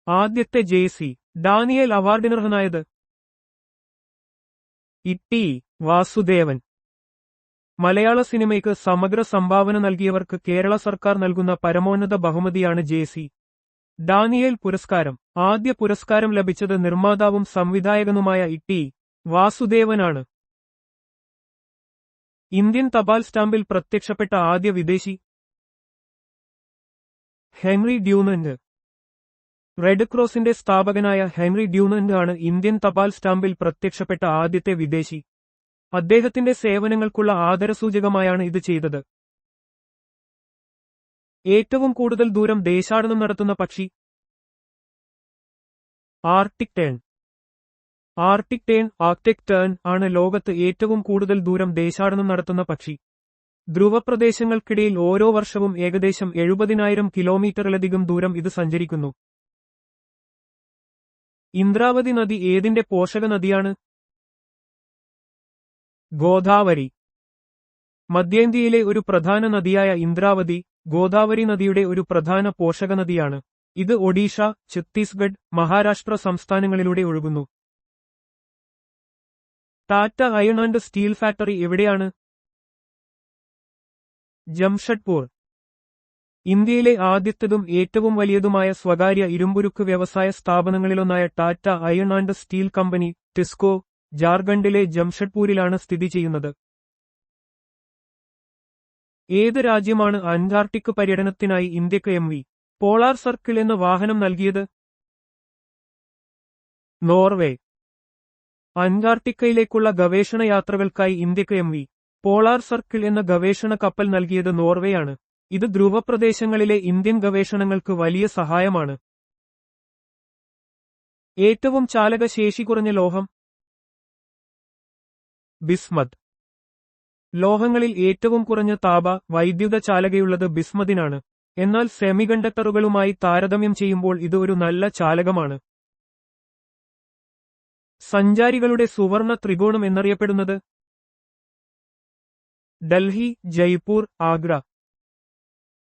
ആദ്യത്തെ ജെ.സി. ഡാനിയേൽ അവാർഡിനർഹനായത് ഇ.ടി. വാസുദേവൻ. മലയാള സിനിമയ്ക്ക് സമഗ്ര സംഭാവന നൽകിയവർക്ക് കേരള സർക്കാർ നൽകുന്ന പരമോന്നത ബഹുമതിയാണ് ജെ.സി. ഡാനിയേൽ പുരസ്കാരം. ആദ്യ പുരസ്കാരം ലഭിച്ചത് നിർമ്മാതാവും സംവിധായകനുമായ ഇ.ടി. വാസുദേവനാണ്. ഇന്ത്യൻ തപാൽ സ്റ്റാമ്പിൽ പ്രത്യക്ഷപ്പെട്ട ആദ്യ വിദേശി ഹെൻറി ഡ്യൂനന്റ്. റെഡ് ക്രോസിന്റെ സ്ഥാപകനായ ഹെൻറി ഡ്യൂനന്റ് ആണ് ഇന്ത്യൻ തപാൽ സ്റ്റാമ്പിൽ പ്രത്യക്ഷപ്പെട്ട ആദ്യത്തെ വിദേശി. അദ്ദേഹത്തിന്റെ സേവനങ്ങൾക്കുള്ള ആദരസൂചകമായാണ് ഇത് ചെയ്തത്. ഏറ്റവും കൂടുതൽ ദൂരം ദേശാടനം നടത്തുന്ന പക്ഷി ആർട്ടിക് ടേൺ. ആർട്ടിക് ടേൺ ആണ് ലോകത്ത് ഏറ്റവും കൂടുതൽ ദൂരം ദേശാടനം നടത്തുന്ന പക്ഷി. ധ്രുവപ്രദേശങ്ങൾക്കിടയിൽ ഓരോ വർഷവും ഏകദേശം 70,000 കിലോമീറ്ററിലധികം ദൂരം ഇത് സഞ്ചരിക്കുന്നു. ഇന്ദ്രാവതി നദി ഏതിന്റെ പോഷക നദിയാണ്? ഗോദാവരി. മധ്യേന്ത്യയിലെ ഒരു പ്രധാന നദിയായ ഇന്ദ്രാവതി ഗോദാവരി നദിയുടെ ഒരു പ്രധാന പോഷക നദിയാണ്. ഇത് ഒഡീഷ, ഛത്തീസ്ഗഡ്, മഹാരാഷ്ട്ര സംസ്ഥാനങ്ങളിലൂടെ ഒഴുകുന്നു. Tata iron and steel factory എവിടെയാണ്? ജംഷഡ്പൂർ. ഇന്ത്യയിലെ ആദ്യത്തേതും ഏറ്റവും വലിയതുമായ സ്വകാര്യ ഇരുമ്പുരുക്ക് വ്യവസായ സ്ഥാപനങ്ങളിലൊന്നായ Tata iron and steel company TISCO ജാർഖണ്ഡിലെ ജംഷഡ്പൂരിലാണ് സ്ഥിതി ചെയ്യുന്നത്. ഏത് രാജ്യമാണ് അന്റാർട്ടിക് പര്യടനത്തിനായി ഇന്ത്യക്ക് എം.വി. പോളാർ സർക്കിൾ എന്ന വാഹനം നൽകിയത്? നോർവേ. അന്റാർട്ടിക്കയിലേക്കുള്ള ഗവേഷണ യാത്രകൾക്കായി ഇന്ത്യക്ക് എം.വി. പോളാർ സർക്കിൾ എന്ന ഗവേഷണ കപ്പൽ നൽകിയത് നോർവേയാണ്. ഇത് ധ്രുവപ്രദേശങ്ങളിലെ ഇന്ത്യൻ ഗവേഷണങ്ങൾക്ക് വലിയ സഹായമാണ്. ഏറ്റവും ചാലകശേഷി കുറഞ്ഞ ലോഹം? ബിസ്മത്. ലോഹങ്ങളിൽ ഏറ്റവും കുറഞ്ഞ താപ വൈദ്യുത ചാലകയുള്ളത് ബിസ്മതിനാണ്. എന്നാൽ സെമികണ്ടക്ടറുകളുമായി താരതമ്യം ചെയ്യുമ്പോൾ ഇത് ഒരു നല്ല ചാലകമാണ്. സഞ്ചാരികളുടെ സുവർണ ത്രികോണം എന്നറിയപ്പെടുന്നത്? ഡൽഹി, ജയ്പൂർ, ആഗ്ര.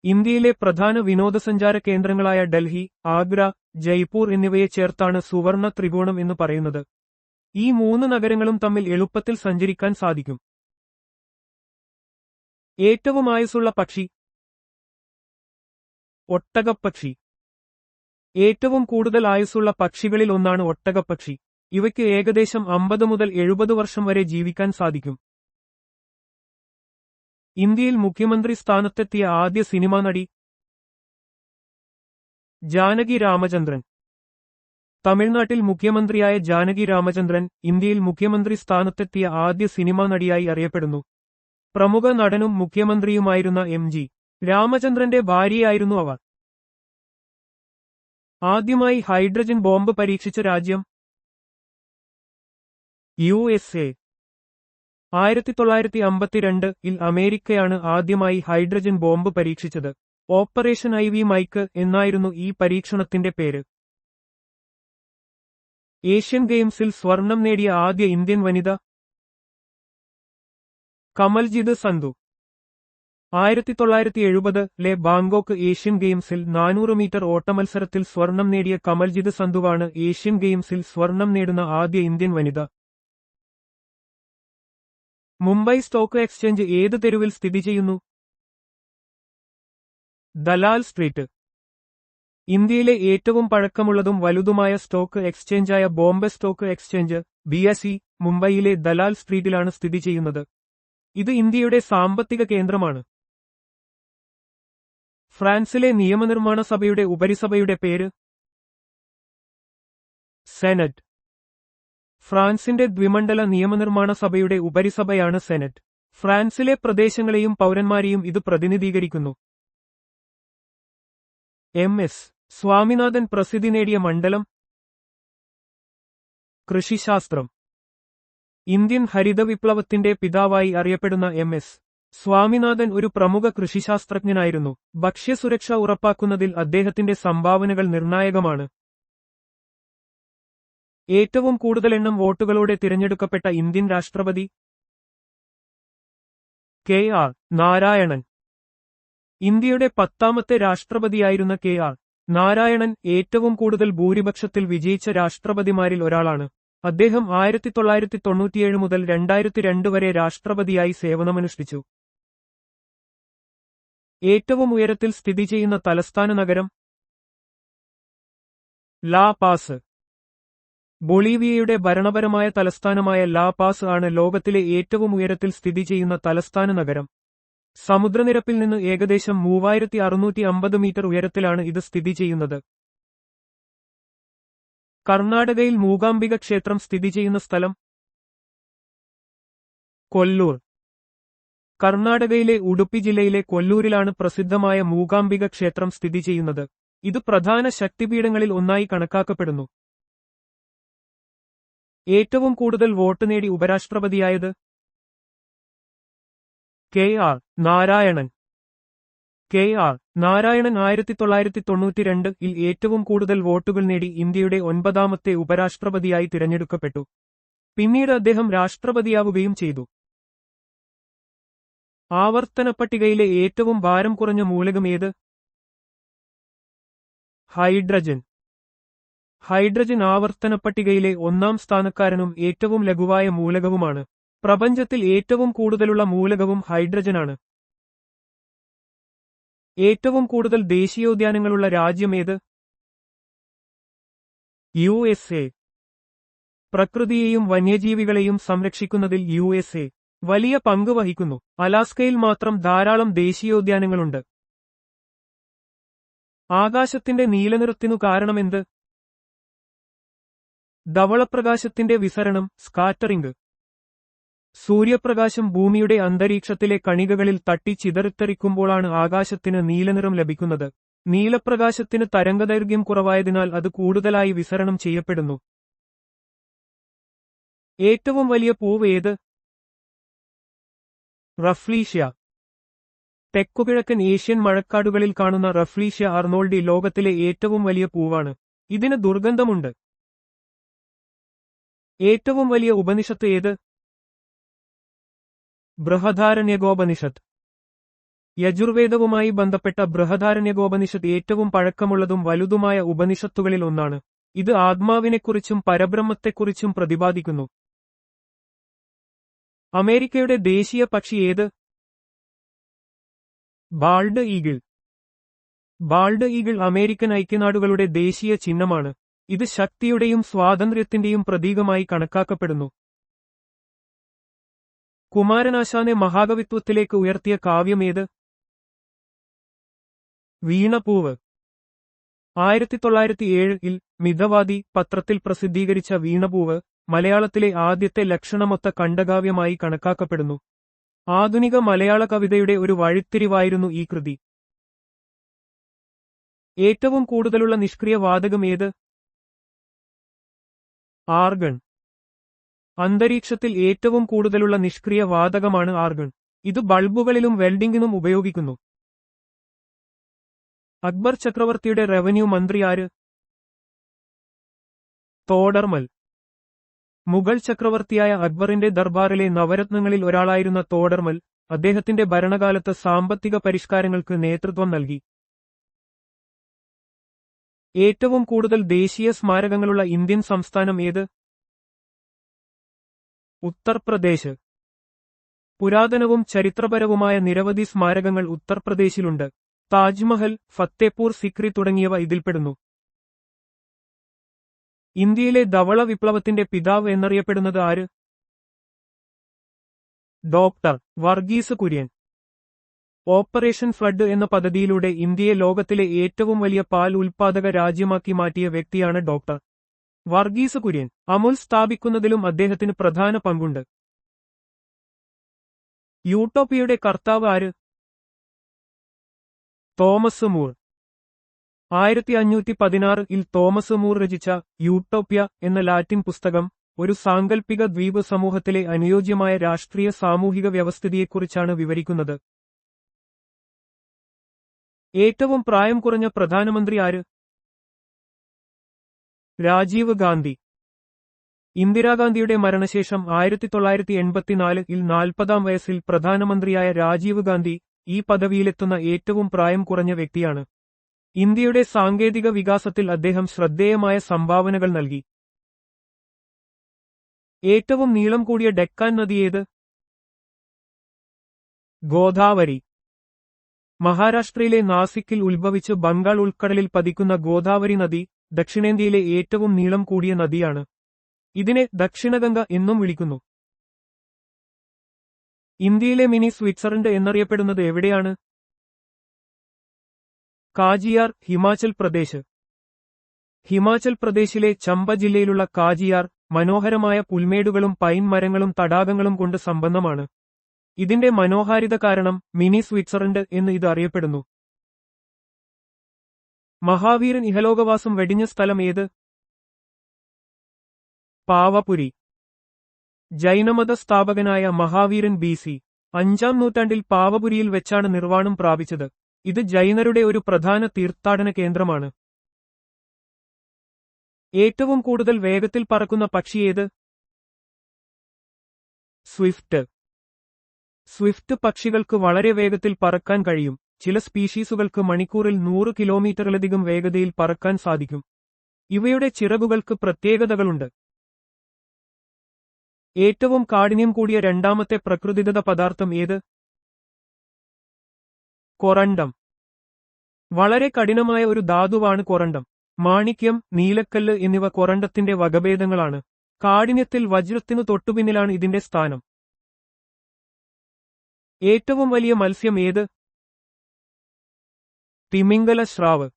ഇന്ത്യയിലെ പ്രധാന വിനോദസഞ്ചാര കേന്ദ്രങ്ങളായ ഡൽഹി, ആഗ്ര, ജയ്പൂർ എന്നിവയെ ചേർത്താണ് സുവർണ ത്രികോണം എന്ന് പറയുന്നത്. ഈ 3 നഗരങ്ങളും തമ്മിൽ എളുപ്പത്തിൽ സഞ്ചരിക്കാൻ സാധിക്കും. ഏറ്റവും ആയുസ്സുള്ള പക്ഷി? ഒട്ടകപ്പക്ഷി. ഏറ്റവും കൂടുതൽ ആയുസ്സുള്ള പക്ഷികളിൽ ഒന്നാണ് ഒട്ടകപ്പക്ഷി. ഇവയ്ക്ക് ഏകദേശം 50 മുതൽ 70 വർഷം വരെ ജീവിക്കാൻ സാധിക്കും. ഇന്ത്യയിൽ മുഖ്യമന്ത്രി സ്ഥാനത്തെത്തിയ ആദ്യ സിനിമാ നടി? ജാനകി രാമചന്ദ്രൻ. തമിഴ്നാട്ടിൽ മുഖ്യമന്ത്രിയായ ജാനകി രാമചന്ദ്രൻ ഇന്ത്യയിൽ മുഖ്യമന്ത്രി സ്ഥാനത്തെത്തിയ ആദ്യ സിനിമാ നടിയായി അറിയപ്പെടുന്നു. പ്രമുഖ നടനും മുഖ്യമന്ത്രിയുമായിരുന്ന എം.ജി. രാമചന്ദ്രന്റെ ഭാര്യയായിരുന്നു അവർ. ആദ്യമായി ഹൈഡ്രജൻ ബോംബ് പരീക്ഷിച്ച രാജ്യം? USA. 1952-ൽ അമേരിക്കയാണ് ആദ്യമായി ഹൈഡ്രജൻ ബോംബ് പരീക്ഷിച്ചത്. ഓപ്പറേഷൻ ഐവി മൈക്ക് എന്നായിരുന്നു ഈ പരീക്ഷണത്തിന്റെ പേര്. ഏഷ്യൻ ഗെയിംസിൽ സ്വർണം നേടിയ ആദ്യ ഇന്ത്യൻ വനിത? കമൽജിത് സന്ധു. 1970-ലെ ബാങ്കോക്ക് ഏഷ്യൻ ഗെയിംസിൽ 400 മീറ്റർ ഓട്ടമത്സരത്തിൽ സ്വർണം നേടിയ കമൽജിത് സന്ധുവാണ് ഏഷ്യൻ ഗെയിംസിൽ സ്വർണം നേടുന്ന ആദ്യ ഇന്ത്യൻ വനിത. മുംബൈ സ്റ്റോക്ക് എക്സ്ചേഞ്ച് ഏത് തെരുവിൽ സ്ഥിതി ചെയ്യുന്നു? ദലാൽ സ്ട്രീറ്റ്. ഇന്ത്യയിലെ ഏറ്റവും പഴക്കമുള്ളതും വലുതുമായ സ്റ്റോക്ക് എക്സ്ചേഞ്ചായ ബോംബെ സ്റ്റോക്ക് എക്സ്ചേഞ്ച് BSE മുംബൈയിലെ ദലാൽ സ്ട്രീറ്റിലാണ് സ്ഥിതി ചെയ്യുന്നത്. ഇത് ഇന്ത്യയുടെ സാമ്പത്തിക കേന്ദ്രമാണ്. ഫ്രാൻസിലെ നിയമനിർമ്മാണ സഭയുടെ ഉപരിസഭയുടെ പേര്? സെനറ്റ്. ഫ്രാൻസിന്റെ ദ്വിമണ്ഡല നിയമനിർമ്മാണ സഭയുടെ ഉപരിസഭയാണ് സെനറ്റ്. ഫ്രാൻസിലെ പ്രദേശങ്ങളെയും പൗരന്മാരെയും ഇത് പ്രതിനിധീകരിക്കുന്നു. MS സ്വാമിനാഥൻ പ്രസിദ്ധി നേടിയ മണ്ഡലം? കൃഷിശാസ്ത്രം. ഇന്ത്യൻ ഹരിത വിപ്ലവത്തിന്റെ പിതാവായി അറിയപ്പെടുന്ന MS സ്വാമിനാഥൻ ഒരു പ്രമുഖ കൃഷിശാസ്ത്രജ്ഞനായിരുന്നു. ഭക്ഷ്യസുരക്ഷ ഉറപ്പാക്കുന്നതിൽ അദ്ദേഹത്തിന്റെ സംഭാവനകൾ നിർണായകമാണ്. ഏറ്റവും കൂടുതൽ എണ്ണം വോട്ടുകളോടെ തിരഞ്ഞെടുക്കപ്പെട്ട ഇന്ത്യൻ രാഷ്ട്രപതി? KR നാരായണൻ. ഇന്ത്യയുടെ 10ാമത്തെ രാഷ്ട്രപതിയായിരുന്ന KR നാരായണൻ ഏറ്റവും കൂടുതൽ ഭൂരിപക്ഷത്തിൽ വിജയിച്ച രാഷ്ട്രപതിമാരിൽ ഒരാളാണ്. അദ്ദേഹം 1997 മുതൽ 2002 വരെ രാഷ്ട്രപതിയായി സേവനമനുഷ്ഠിച്ചു. ഏറ്റവും ഉയരത്തിൽ സ്ഥിതി ചെയ്യുന്ന തലസ്ഥാന നഗരം? ലാ പാസ്. ബൊളീവിയയുടെ ഭരണപരമായ തലസ്ഥാനമായ ലാ പാസ് ആണ് ലോകത്തിലെ ഏറ്റവും ഉയരത്തിൽ സ്ഥിതി ചെയ്യുന്ന തലസ്ഥാന നഗരം. സമുദ്രനിരപ്പിൽ നിന്ന് ഏകദേശം 3650 മീറ്റർ ഉയരത്തിലാണ് ഇത് സ്ഥിതി ചെയ്യുന്നത്. കർണാടകയിൽ മൂകാംബിക ക്ഷേത്രം സ്ഥിതി ചെയ്യുന്ന സ്ഥലം? കൊല്ലൂർ. കർണാടകയിലെ ഉടുപ്പി ജില്ലയിലെ കൊല്ലൂരിലാണ് പ്രസിദ്ധമായ മൂകാംബിക ക്ഷേത്രം സ്ഥിതി ചെയ്യുന്നത്. ഇത് പ്രധാന ശക്തിപീഠങ്ങളിൽ ഒന്നായി കണക്കാക്കപ്പെടുന്നു. ഏറ്റവും കൂടുതൽ വോട്ട് നേടി ഉപരാഷ്ട്രപതിയായത്? KR നാരായണൻ. കെ.ആർ. നാരായണൻ 1992-ൽ ഏറ്റവും കൂടുതൽ വോട്ടുകൾ നേടി ഇന്ത്യയുടെ 9ാമത്തെ ഉപരാഷ്ട്രപതിയായി തിരഞ്ഞെടുക്കപ്പെട്ടു. പിന്നീട് അദ്ദേഹം രാഷ്ട്രപതിയാവുകയും ചെയ്തു. ആവർത്തന പട്ടികയിലെ ഏറ്റവും ഭാരം കുറഞ്ഞ മൂലകം ഏത്? ഹൈഡ്രജൻ. ഹൈഡ്രജൻ ആവർത്തന പട്ടികയിലെ 1ാം സ്ഥാനക്കാരനും ഏറ്റവും ലഘുവായ മൂലകവുമാണ്. പ്രപഞ്ചത്തിൽ ഏറ്റവും കൂടുതലുള്ള മൂലകവും ഹൈഡ്രജനാണ്. ഏറ്റവും കൂടുതൽ ദേശീയോദ്യാനങ്ങളുള്ള രാജ്യം ഏത്? USA. പ്രകൃതിയെയും വന്യജീവികളെയും സംരക്ഷിക്കുന്നതിൽ USA വലിയ പങ്ക് വഹിക്കുന്നു. അലാസ്കയിൽ മാത്രം ധാരാളം ദേശീയോദ്യാനങ്ങളുണ്ട്. ആകാശത്തിന്റെ നീലനിറത്തിനു കാരണമെന്ത്? ധവളപ്രകാശത്തിന്റെ വിസരണം, സ്കാറ്ററിംഗ്. സൂര്യപ്രകാശം ഭൂമിയുടെ അന്തരീക്ഷത്തിലെ കണികകളിൽ തട്ടി ചിതറിത്തെറിക്കുമ്പോഴാണ് ആകാശത്തിന് നീലനിറം ലഭിക്കുന്നത്. നീലപ്രകാശത്തിന് തരംഗദൈർഘ്യം കുറവായതിനാൽ അത് കൂടുതലായി വിസരണം ചെയ്യപ്പെടുന്നു. ഏറ്റവും വലിയ പൂവ് ഏത്? റഫ്ലീഷ്യ. തെക്കുകിഴക്കൻ ഏഷ്യൻ മഴക്കാടുകളിൽ കാണുന്ന റഫ്ലീഷ്യ അർണോൾഡി ലോകത്തിലെ ഏറ്റവും വലിയ പൂവാണ്. ഇതിന് ദുർഗന്ധമുണ്ട്. ഏറ്റവും വലിയ ഉപനിഷത്ത് ഏത്? ബൃഹദാരണ്യകോപനിഷത്ത്. യജുർവേദവുമായി ബന്ധപ്പെട്ട ബൃഹദാരണ്യകോപനിഷത്ത് ഏറ്റവും പഴക്കമുള്ളതും വലുതുമായ ഉപനിഷത്തുകളിൽ ഒന്നാണ്. ഇത് ആത്മാവിനെക്കുറിച്ചും പരബ്രഹ്മത്തെക്കുറിച്ചും പ്രതിപാദിക്കുന്നു. അമേരിക്കയുടെ ദേശീയ പക്ഷി ഏത്? Bald eagle. Bald eagle American ഐക്യനാടുകളുടെ ദേശീയ ചിഹ്നമാണ്. ഇത് ശക്തിയുടെയും സ്വാതന്ത്ര്യത്തിന്റെയും പ്രതീകമായി കണക്കാക്കപ്പെടുന്നു. കുമാരനാശാനെ മഹാകവിത്വത്തിലേക്ക് ഉയർത്തിയ കാവ്യമേത്? വീണപൂവ്. 1907-ൽ മിതവാദി പത്രത്തിൽ പ്രസിദ്ധീകരിച്ച വീണപൂവ് മലയാളത്തിലെ ആദ്യത്തെ ലക്ഷണമൊത്ത ഖണ്ഡകാവ്യമായി കണക്കാക്കപ്പെടുന്നു. ആധുനിക മലയാള കവിതയുടെ ഒരു വഴിത്തിരിവായിരുന്നു ഈ കൃതി. ഏറ്റവും കൂടുതലുള്ള നിഷ്ക്രിയ വാതകം ഏത്? ആർഗൺ. അന്തരീക്ഷത്തിൽ ഏറ്റവും കൂടുതലുള്ള നിഷ്ക്രിയ വാതകമാണ് ആർഗൺ. ഇത് ബൾബുകളിലും വെൽഡിംഗിനും ഉപയോഗിക്കുന്നു. അക്ബർ ചക്രവർത്തിയുടെ റവന്യൂ മന്ത്രി ആര്? തോഡർമൽ. മുഗൾ ചക്രവർത്തിയായ അക്ബറിന്റെ ദർബാറിലെ നവരത്നങ്ങളിൽ ഒരാളായിരുന്ന തോഡർമൽ അദ്ദേഹത്തിന്റെ ഭരണകാലത്ത് സാമ്പത്തിക പരിഷ്കാരങ്ങൾക്ക് നേതൃത്വം നൽകി. ഏറ്റവും കൂടുതൽ ദേശീയ സ്മാരകങ്ങളുള്ള ഇന്ത്യൻ സംസ്ഥാനം ഏത്? ഉത്തർപ്രദേശ്. പുരാതനവും ചരിത്രപരവുമായ നിരവധി സ്മാരകങ്ങൾ ഉത്തർപ്രദേശിലുണ്ട്. താജ്മഹൽ, ഫത്തേപൂർ സിക്രി തുടങ്ങിയവ ഇതിൽപ്പെടുന്നു. ഇന്ത്യയിലെ ധവള വിപ്ലവത്തിന്റെ പിതാവ് എന്നറിയപ്പെടുന്നത് ആര്? Doctor Verghese Kurian. Operation flood എന്ന പദ്ധതിയിലൂടെ ഇന്ത്യയെ ലോകത്തിലെ ഏറ്റവും വലിയ പാൽ ഉൽപ്പാദക രാജ്യമാക്കി മാറ്റിയ വ്യക്തിയാണ് ഡോക്ടർ വർഗീസ് കുര്യൻ. അമുൽ സ്ഥാപിക്കുന്നതിലും അദ്ദേഹത്തിന് പ്രധാന പങ്കുണ്ട്. യൂട്ടോപ്പിയയുടെ കർത്താവ് ആര്? Thomas More. 1516-ൽ തോമസ് മൂർ രചിച്ച യൂട്ടോപ്യ എന്ന ലാറ്റിൻ പുസ്തകം ഒരു സാങ്കൽപ്പിക ദ്വീപ് സമൂഹത്തിലെ അനുയോജ്യമായ രാഷ്ട്രീയ സാമൂഹിക വ്യവസ്ഥിതിയെക്കുറിച്ചാണ് വിവരിക്കുന്നത്. ഏറ്റവും പ്രായം കുറഞ്ഞ പ്രധാനമന്ത്രി ആര്? രാജീവ് ഗാന്ധി. ഇന്ദിരാഗാന്ധിയുടെ മരണശേഷം 1984-ൽ 40-ാം വയസ്സിൽ പ്രധാനമന്ത്രിയായ രാജീവ് ഗാന്ധി ഈ പദവിയിലെത്തുന്ന ഏറ്റവും പ്രായം കുറഞ്ഞ വ്യക്തിയാണ്. ഇന്ത്യയുടെ സാങ്കേതിക വികാസത്തിൽ അദ്ദേഹം ശ്രദ്ധേയമായ സംഭാവനകൾ നൽകി. ഏറ്റവും നീളം കൂടിയ ഡെക്കാൻ നദി ഏത്? ഗോദാവരി. മഹാരാഷ്ട്രയിലെ നാസിക്കിൽ ഉത്ഭവിച്ച് ബംഗാൾ ഉൾക്കടലിൽ പതിക്കുന്ന ഗോദാവരി നദി ദക്ഷിണേന്ത്യയിലെ ഏറ്റവും നീളം കൂടിയ നദിയാണ്. ഇതിനെ ദക്ഷിണഗംഗ എന്നും വിളിക്കുന്നു. ഇന്ത്യയിലെ മിനി സ്വിറ്റ്സർലൻഡ് എന്നറിയപ്പെടുന്നത് എവിടെയാണ്? കാജിയാർ, ഹിമാചൽ പ്രദേശ്. ഹിമാചൽ പ്രദേശിലെ ചമ്പ ജില്ലയിലുള്ള കാജിയാർ മനോഹരമായ പുൽമേടുകളും പൈൻ മരങ്ങളും തടാകങ്ങളും കൊണ്ട് സമ്പന്നമാണ്. ഇതിന്റെ മനോഹാരിത കാരണം മിനി സ്വിറ്റ്സർലൻഡ് എന്ന് ഇത് അറിയപ്പെടുന്നു. മഹാവീരൻ ഇഹലോകവാസം വെടിഞ്ഞ സ്ഥലം ഏത്? പാവപുരി. ജൈനമത സ്ഥാപകനായ മഹാവീരൻ BC 5-ാം നൂറ്റാണ്ടിൽ പാവപുരിയിൽ വെച്ചാണ് നിർവാണം പ്രാപിച്ചത്. ഇത് ജൈനരുടെ ഒരു പ്രധാന തീർത്ഥാടന കേന്ദ്രമാണ്. ഏറ്റവും കൂടുതൽ വേഗത്തിൽ പറക്കുന്ന പക്ഷി ഏത്? സ്വിഫ്റ്റ്. സ്വിഫ്റ്റ് പക്ഷികൾക്ക് വളരെ വേഗത്തിൽ പറക്കാൻ കഴിയും. ചില സ്പീഷീസുകൾക്ക് മണിക്കൂറിൽ 100 കിലോമീറ്ററിലധികം വേഗതയിൽ പറക്കാൻ സാധിക്കും. ഇവയുടെ ചിറകുകൾക്ക് പ്രത്യേകതകളുണ്ട്. ഏറ്റവും കാഠിന്യം കൂടിയ രണ്ടാമത്തെ പ്രകൃതിദത്ത പദാർത്ഥം ഏത്? കൊറണ്ടം. വളരെ കഠിനമായ ഒരു ധാതുവാണ് കൊറണ്ടം. മാണിക്യം, നീലക്കല്ല് എന്നിവ കൊറണ്ടത്തിന്റെ വകഭേദങ്ങളാണ്. കാഠിന്യത്തിൽ വജ്രത്തിനു തൊട്ടുപിന്നിലാണ് ഇതിന്റെ സ്ഥാനം. ഏറ്റവും വലിയ മത്സ്യം ഏത്? തിമിംഗല സ്രാവ്.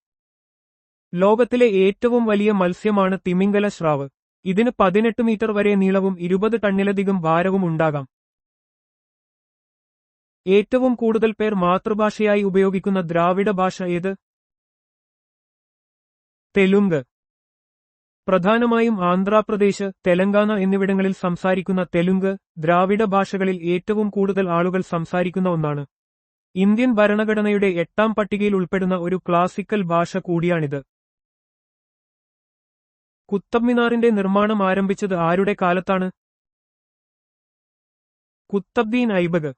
ലോകത്തിലെ ഏറ്റവും വലിയ മത്സ്യമാണ് തിമിംഗല സ്രാവ്. ഇതിന് 18 മീറ്റർ വരെ നീളവും 20 ടണ്ണിലധികം ഭാരവും ഉണ്ടാകാം. ഏറ്റവും കൂടുതൽ പേർ മാതൃഭാഷയായി ഉപയോഗിക്കുന്ന ദ്രാവിഡ ഭാഷ ഏത്? തെലുങ്ക്. പ്രധാനമായും ആന്ധ്രാപ്രദേശ്, തെലങ്കാന എന്നിവിടങ്ങളിൽ സംസാരിക്കുന്ന തെലുങ്ക് ദ്രാവിഡ ഭാഷകളിൽ ഏറ്റവും കൂടുതൽ ആളുകൾ സംസാരിക്കുന്ന ഒന്നാണ്. ഇന്ത്യൻ ഭരണഘടനയുടെ 8ാം പട്ടികയിൽ ഉൾപ്പെടുന്ന ഒരു ക്ലാസിക്കൽ ഭാഷ കൂടിയാണിത്. കുത്തബ് മിനാറിന്റെ നിർമ്മാണം ആരംഭിച്ചത് ആരുടെ കാലത്താണ്? കുത്തബ്ദീൻ ഐബക്.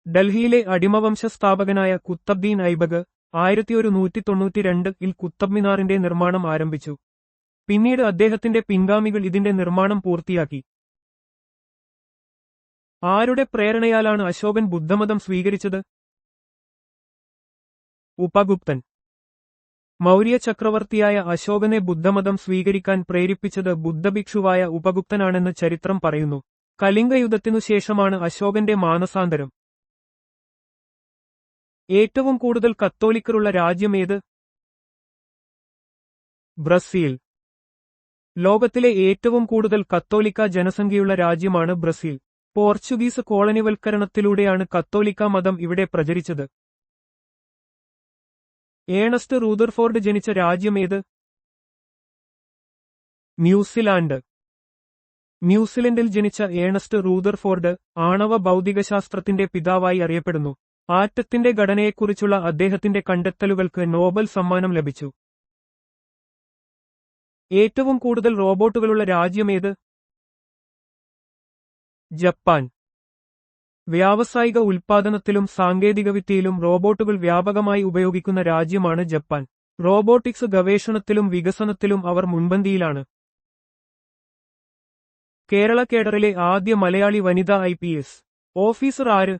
ഡൽഹിയിലെ അടിമവംശ സ്ഥാപകനായ കുത്തബ്ദീൻ ഐബക് 1192-ൽ കുത്തബ് മിനാറിന്റെ നിർമ്മാണം ആരംഭിച്ചു. പിന്നീട് അദ്ദേഹത്തിന്റെ പിൻഗാമികൾ ഇതിന്റെ നിർമ്മാണം പൂർത്തിയാക്കി. ആരുടെ പ്രേരണയാലാണ് അശോകൻ ബുദ്ധമതം സ്വീകരിച്ചത്? ഉപഗുപ്തൻ. മൗര്യ ചക്രവർത്തിയായ അശോകനെ ബുദ്ധമതം സ്വീകരിക്കാൻ പ്രേരിപ്പിച്ചത് ബുദ്ധഭിക്ഷുവായ ഉപഗുപ്തനാണെന്ന് ചരിത്രം പറയുന്നു. കലിംഗ യുദ്ധത്തിനു ശേഷമാണ് അശോകന്റെ മാനസാന്തരം. ഏറ്റവും കൂടുതൽ കത്തോലിക്കരുള്ള രാജ്യം ഏത്? ബ്രസീൽ. ലോകത്തിലെ ഏറ്റവും കൂടുതൽ കത്തോലിക്ക ജനസംഖ്യയുള്ള രാജ്യമാണ് ബ്രസീൽ. പോർച്ചുഗീസ് കോളനിവൽക്കരണത്തിലൂടെയാണ് കത്തോലിക്ക മതം ഇവിടെ പ്രചരിച്ചത്. ഏണസ്റ്റ് റൂദർഫോർഡ് ജനിച്ച രാജ്യം ഏത്? ന്യൂസിലാൻഡ്. ന്യൂസിലൻഡിൽ ജനിച്ച ഏണസ്റ്റ് റൂദർഫോർഡ് ആണവ ഭൗതികശാസ്ത്രത്തിന്റെ പിതാവായി അറിയപ്പെടുന്നു. ആറ്റത്തിന്റെ ഘടനയെക്കുറിച്ചുള്ള അദ്ദേഹത്തിന്റെ കണ്ടെത്തലുകൾക്ക് നോബൽ സമ്മാനം ലഭിച്ചു. ഏറ്റവും കൂടുതൽ റോബോട്ടുകളുള്ള രാജ്യം ഏത്? ജപ്പാൻ. വ്യാവസായിക ഉൽപ്പാദനത്തിലും സാങ്കേതികവിദ്യയിലും റോബോട്ടുകൾ വ്യാപകമായി ഉപയോഗിക്കുന്ന രാജ്യമാണ് ജപ്പാൻ. റോബോട്ടിക്സ് ഗവേഷണത്തിലും വികസനത്തിലും അവർ മുൻപന്തിയിലാണ്. കേരള കേഡറിലെ ആദ്യ മലയാളി വനിതാ IPS ഓഫീസർ ആര്?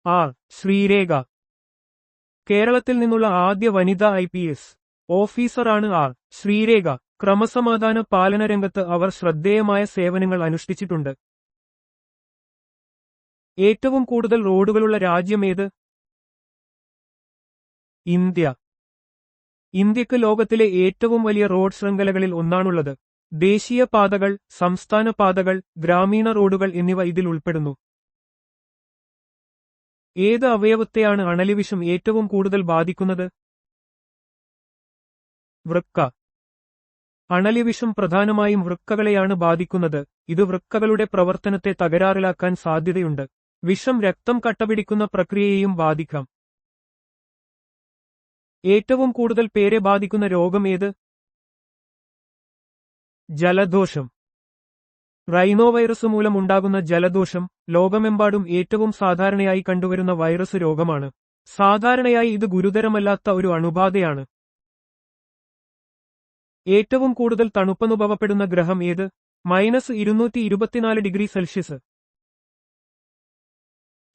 ആർ. ശ്രീരേഖ. കേരളത്തിൽ നിന്നുള്ള ആദ്യ വനിതാ IPS ഓഫീസറാണ് ആർ. ശ്രീരേഖ. ക്രമസമാധാന പാലന രംഗത്ത് അവർ ശ്രദ്ധേയമായ സേവനങ്ങൾ അനുഷ്ഠിച്ചിട്ടുണ്ട്. ഏറ്റവും കൂടുതൽ റോഡുകളുള്ള രാജ്യം ഏത്? ഇന്ത്യ. ഇന്ത്യക്ക് ലോകത്തിലെ ഏറ്റവും വലിയ റോഡ് ശൃംഖലകളിൽ ഒന്നാണുള്ളത്. ദേശീയ പാതകൾ, സംസ്ഥാന പാതകൾ, ഗ്രാമീണ റോഡുകൾ എന്നിവ ഇതിൽ ഉൾപ്പെടുന്നു. ഏത് അവയവത്തെയാണ് അണലിവിഷം ഏറ്റവും കൂടുതൽ ബാധിക്കുന്നത്? വൃക്ക. അണലിവിഷം പ്രധാനമായും വൃക്കകളെയാണ് ബാധിക്കുന്നത്. ഇത് വൃക്കകളുടെ പ്രവർത്തനത്തെ തകരാറിലാക്കാൻ സാധ്യതയുണ്ട്. വിഷം രക്തം കട്ടപിടിക്കുന്ന പ്രക്രിയയെയും ബാധിക്കാം. ഏറ്റവും കൂടുതൽ പേരെ ബാധിക്കുന്ന രോഗം ഏത്? ജലദോഷം. റൈനോവൈറസ് മൂലമുണ്ടാകുന്ന ജലദോഷം ലോകമെമ്പാടും ഏറ്റവും സാധാരണയായി കണ്ടുവരുന്ന വൈറസ് രോഗമാണ്. സാധാരണയായി ഇത് ഗുരുതരമല്ലാത്ത ഒരു അണുബാധയാണ്. ഏറ്റവും കൂടുതൽ തണുപ്പനുഭവപ്പെടുന്ന ഗ്രഹം ഏത്? -224°C.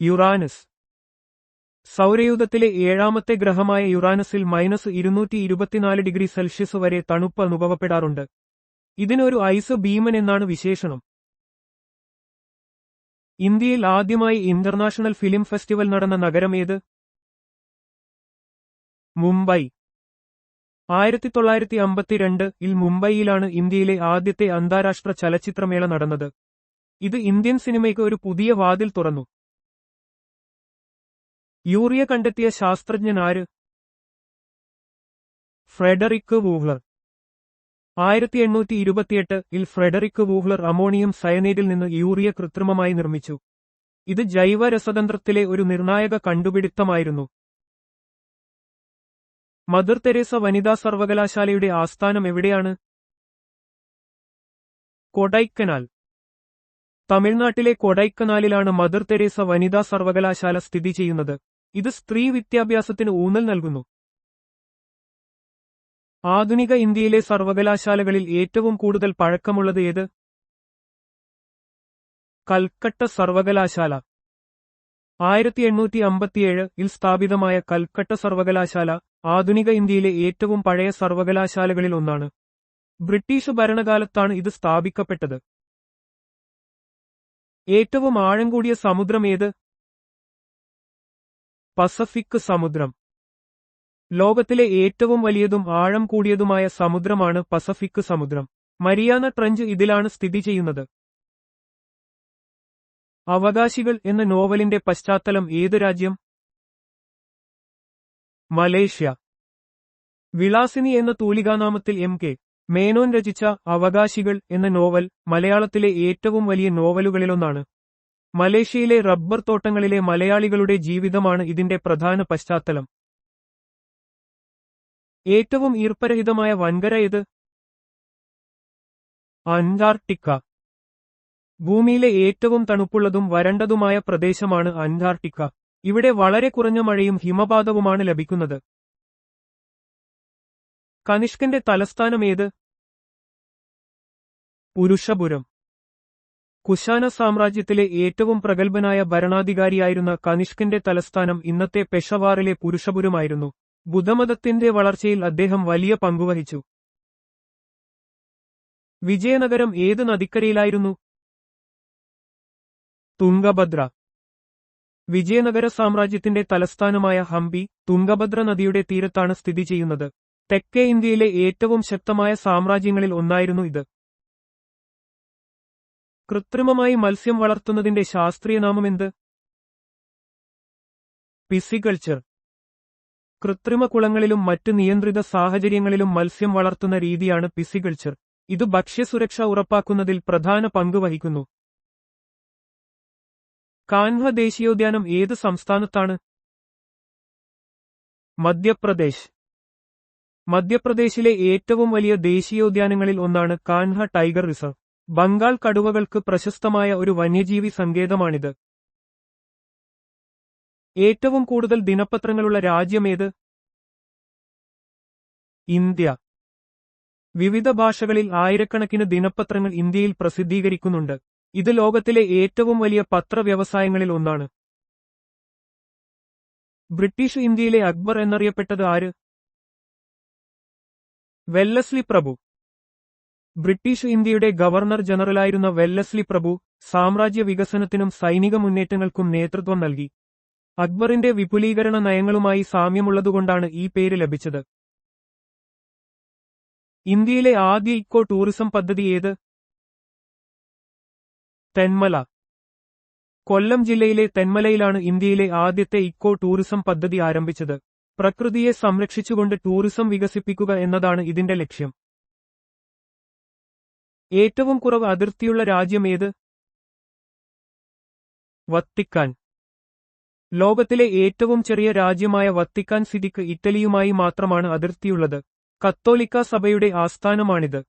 യുറാനസ്. സൗരയൂഥത്തിലെ 7ാമത്തെ ഗ്രഹമായ യുറാനസിൽ -224°C വരെ തണുപ്പ് അനുഭവപ്പെടാറുണ്ട്. ഇതിനൊരു ഐസ് ഭീമൻ എന്നാണ് വിശേഷണം. ഇന്ത്യയിൽ ആദ്യമായി ഇന്റർനാഷണൽ ഫിലിം ഫെസ്റ്റിവൽ നടന്ന നഗരം ഏത്? മുംബൈ. 1952-ൽ മുംബൈയിലാണ് ഇന്ത്യയിലെ ആദ്യത്തെ അന്താരാഷ്ട്ര ചലച്ചിത്രമേള നടന്നത്. ഇത് ഇന്ത്യൻ സിനിമയ്ക്ക് ഒരു പുതിയ വാതിൽ തുറന്നു. യൂറിയ കണ്ടെത്തിയ ശാസ്ത്രജ്ഞൻ ആര്? ഫ്രെഡറിക് വൂഹ്ലർ. 1828-ൽ ഫ്രെഡറിക് വൂഹ്ലർ അമോണിയം സയനൈഡിൽ നിന്ന് യൂറിയ കൃത്രിമമായി നിർമ്മിച്ചു. ഇത് ജൈവരസതന്ത്രത്തിലെ ഒരു നിർണായക കണ്ടുപിടുത്തമായിരുന്നു. മദർ തെരേസ വനിതാ സർവകലാശാലയുടെ ആസ്ഥാനം എവിടെയാണ്? കൊടൈക്കനാൽ. തമിഴ്നാട്ടിലെ കൊടൈക്കനാലിലാണ് മദർ തെരേസ വനിതാ സർവകലാശാല സ്ഥിതി ചെയ്യുന്നത്. ഇത് സ്ത്രീ വിദ്യാഭ്യാസത്തിന് ഊന്നൽ നൽകുന്നു. ആധുനിക ഇന്ത്യയിലെ സർവകലാശാലകളിൽ ഏറ്റവും കൂടുതൽ പഴക്കമുള്ളത് ഏത്? കൽക്കട്ട സർവകലാശാല. 1857 സ്ഥാപിതമായ കൽക്കട്ട സർവകലാശാല ആധുനിക ഇന്ത്യയിലെ ഏറ്റവും പഴയ സർവകലാശാലകളിൽ ഒന്നാണ്. ബ്രിട്ടീഷ് ഭരണകാലത്താണ് ഇത് സ്ഥാപിക്കപ്പെട്ടത്. ഏറ്റവും ആഴം കൂടിയ സമുദ്രം ഏത്? പസഫിക് സമുദ്രം. ലോകത്തിലെ ഏറ്റവും വലിയതും ആഴം കൂടിയതുമായ സമുദ്രമാണ് പസഫിക് സമുദ്രം. മരിയാന ട്രഞ്ച് ഇതിലാണ് സ്ഥിതി ചെയ്യുന്നത്. അവകാശികൾ എന്ന നോവലിന്റെ പശ്ചാത്തലം ഏത് രാജ്യം? മലേഷ്യ. വിലാസിനി എന്ന തൂലികാനാമത്തിൽ എം.കെ. മേനോൻ രചിച്ച അവകാശികൾ എന്ന നോവൽ മലയാളത്തിലെ ഏറ്റവും വലിയ നോവലുകളിലൊന്നാണ്. മലേഷ്യയിലെ റബ്ബർ തോട്ടങ്ങളിലെ മലയാളികളുടെ ജീവിതമാണ് ഇതിന്റെ പ്രധാന പശ്ചാത്തലം. ഏറ്റവും ഈർപ്പരഹിതമായ വൻകര ഏത്? അന്റാർട്ടിക്ക. ഭൂമിയിലെ ഏറ്റവും തണുപ്പുള്ളതും വരണ്ടതുമായ പ്രദേശമാണ് അന്റാർട്ടിക്ക. ഇവിടെ വളരെ കുറഞ്ഞ മഴയും ഹിമപാതവുമാണ് ലഭിക്കുന്നത്. കനിഷ്കന്റെ തലസ്ഥാനം ഏത്? പുരുഷപുരം. കുശാന സാമ്രാജ്യത്തിലെ ഏറ്റവും പ്രഗത്ഭനായ ഭരണാധികാരിയായിരുന്ന കനിഷ്കന്റെ തലസ്ഥാനം ഇന്നത്തെ പെഷവാറിലെ പുരുഷപുരമായിരുന്നു. ബുദ്ധമതത്തിന്റെ വളർച്ചയിൽ അദ്ദേഹം വലിയ പങ്കുവഹിച്ചു. വിജയനഗരം ഏത് നദിക്കരയിലായിരുന്നു? തുംഗഭദ്ര. വിജയനഗര സാമ്രാജ്യത്തിന്റെ തലസ്ഥാനമായ ഹംപി തുംഗഭദ്ര നദിയുടെ തീരത്താണ് സ്ഥിതി ചെയ്യുന്നത്. തെക്കേ ഇന്ത്യയിലെ ഏറ്റവും ശക്തമായ സാമ്രാജ്യങ്ങളിൽ ഒന്നായിരുന്നു ഇത്. കൃത്രിമമായി മത്സ്യം വളർത്തുന്നതിന്റെ ശാസ്ത്രീയ നാമമെന്ത്? പിസികൾച്ചർ. കൃത്രിമ കുളങ്ങളിലും മറ്റ് നിയന്ത്രിത സാഹചര്യങ്ങളിലും മത്സ്യം വളർത്തുന്ന രീതിയാണ് പിസികൾച്ചർ. ഇത് ഭക്ഷ്യസുരക്ഷ ഉറപ്പാക്കുന്നതിൽ പ്രധാന പങ്ക് വഹിക്കുന്നു. കാൻഹ ദേശീയോദ്യാനം ഏത് സംസ്ഥാനത്താണ്? മധ്യപ്രദേശ്. മധ്യപ്രദേശിലെ ഏറ്റവും വലിയ ദേശീയോദ്യാനങ്ങളിൽ ഒന്നാണ് കാൻഹ ടൈഗർ റിസർവ്. ബംഗാൾ കടുവകൾക്ക് പ്രശസ്തമായ ഒരു വന്യജീവി സങ്കേതമാണിത്. ഏറ്റവും കൂടുതൽ ദിനപത്രങ്ങളുള്ള രാജ്യമേത്? ഇന്ത്യ. വിവിധ ഭാഷകളിൽ ആയിരക്കണക്കിന് ദിനപത്രങ്ങൾ ഇന്ത്യയിൽ പ്രസിദ്ധീകരിക്കുന്നുണ്ട്. ഇത് ലോകത്തിലെ ഏറ്റവും വലിയ പത്രവ്യവസായങ്ങളിൽ ഒന്നാണ്. ബ്രിട്ടീഷ് ഇന്ത്യയിലെ അക്ബർ എന്നറിയപ്പെട്ടത് ആര്? വെല്ലസ്ലി പ്രഭു. ബ്രിട്ടീഷ് ഇന്ത്യയുടെ ഗവർണർ ജനറലായിരുന്ന വെല്ലസ്ലി പ്രഭു സാമ്രാജ്യ വികസനത്തിനും സൈനിക മുന്നേറ്റങ്ങൾക്കും നേതൃത്വം നൽകി. അക്ബറിന്റെ വിപുലീകരണ നയങ്ങളുമായി സാമ്യമുള്ളതുകൊണ്ടാണ് ഈ പേര് ലഭിച്ചത്. ഇന്ത്യയിലെ ആദ്യ ഇക്കോ ടൂറിസം പദ്ധതി ഏത്? തെന്മല. കൊല്ലം ജില്ലയിലെ തെന്മലയിലാണ് ഇന്ത്യയിലെ ആദ്യത്തെ ഇക്കോ ടൂറിസം പദ്ധതി ആരംഭിച്ചത്. പ്രകൃതിയെ സംരക്ഷിച്ചുകൊണ്ട് ടൂറിസം വികസിപ്പിക്കുക എന്നതാണ് ഇതിന്റെ ലക്ഷ്യം. ഏറ്റവും കുറവ് അതിർത്തിയുള്ള രാജ്യം ഏത്? വത്തിക്കാൻ. ലോകത്തിലെ ഏറ്റവും ചെറിയ രാജ്യമായ വത്തിക്കാൻ സിറ്റിക്ക് ഇറ്റലിയുമായി മാത്രമാണ് അതിർത്തിയുള്ളത്. കത്തോലിക്ക സഭയുടെ ആസ്ഥാനമാണിത്.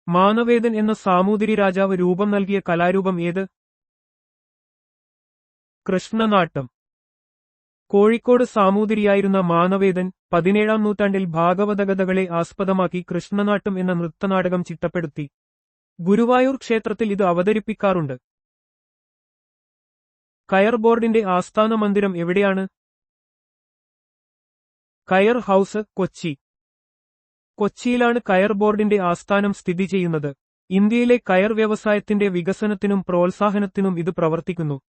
മാനവേദൻ എന്ന സാമൂതിരി രാജാവ് രൂപം നൽകിയ കലാരൂപം ഏത്? കൃഷ്ണനാട്ടം. കോഴിക്കോട് സാമൂതിരിയായിരുന്ന മാനവേദൻ 17-ാം നൂറ്റാണ്ടിൽ ഭാഗവതകഥകളെ ആസ്പദമാക്കി കൃഷ്ണനാട്ടം എന്ന നൃത്തനാടകം ചിട്ടപ്പെടുത്തി. ഗുരുവായൂർ ക്ഷേത്രത്തിൽ ഇത് അവതരിപ്പിക്കാറുണ്ട്. കയർ ബോർഡിന്റെ ആസ്ഥാന മന്ദിരം എവിടെയാണ്? കയർ ഹൌസ്, കൊച്ചി. കൊച്ചിയിലാണ് കയർ ബോർഡിന്റെ ആസ്ഥാനം സ്ഥിതി ചെയ്യുന്നത്. ഇന്ത്യയിലെ കയർ വ്യവസായത്തിന്റെ വികസനത്തിനും പ്രോത്സാഹനത്തിനും ഇത് പ്രവർത്തിക്കുന്നു.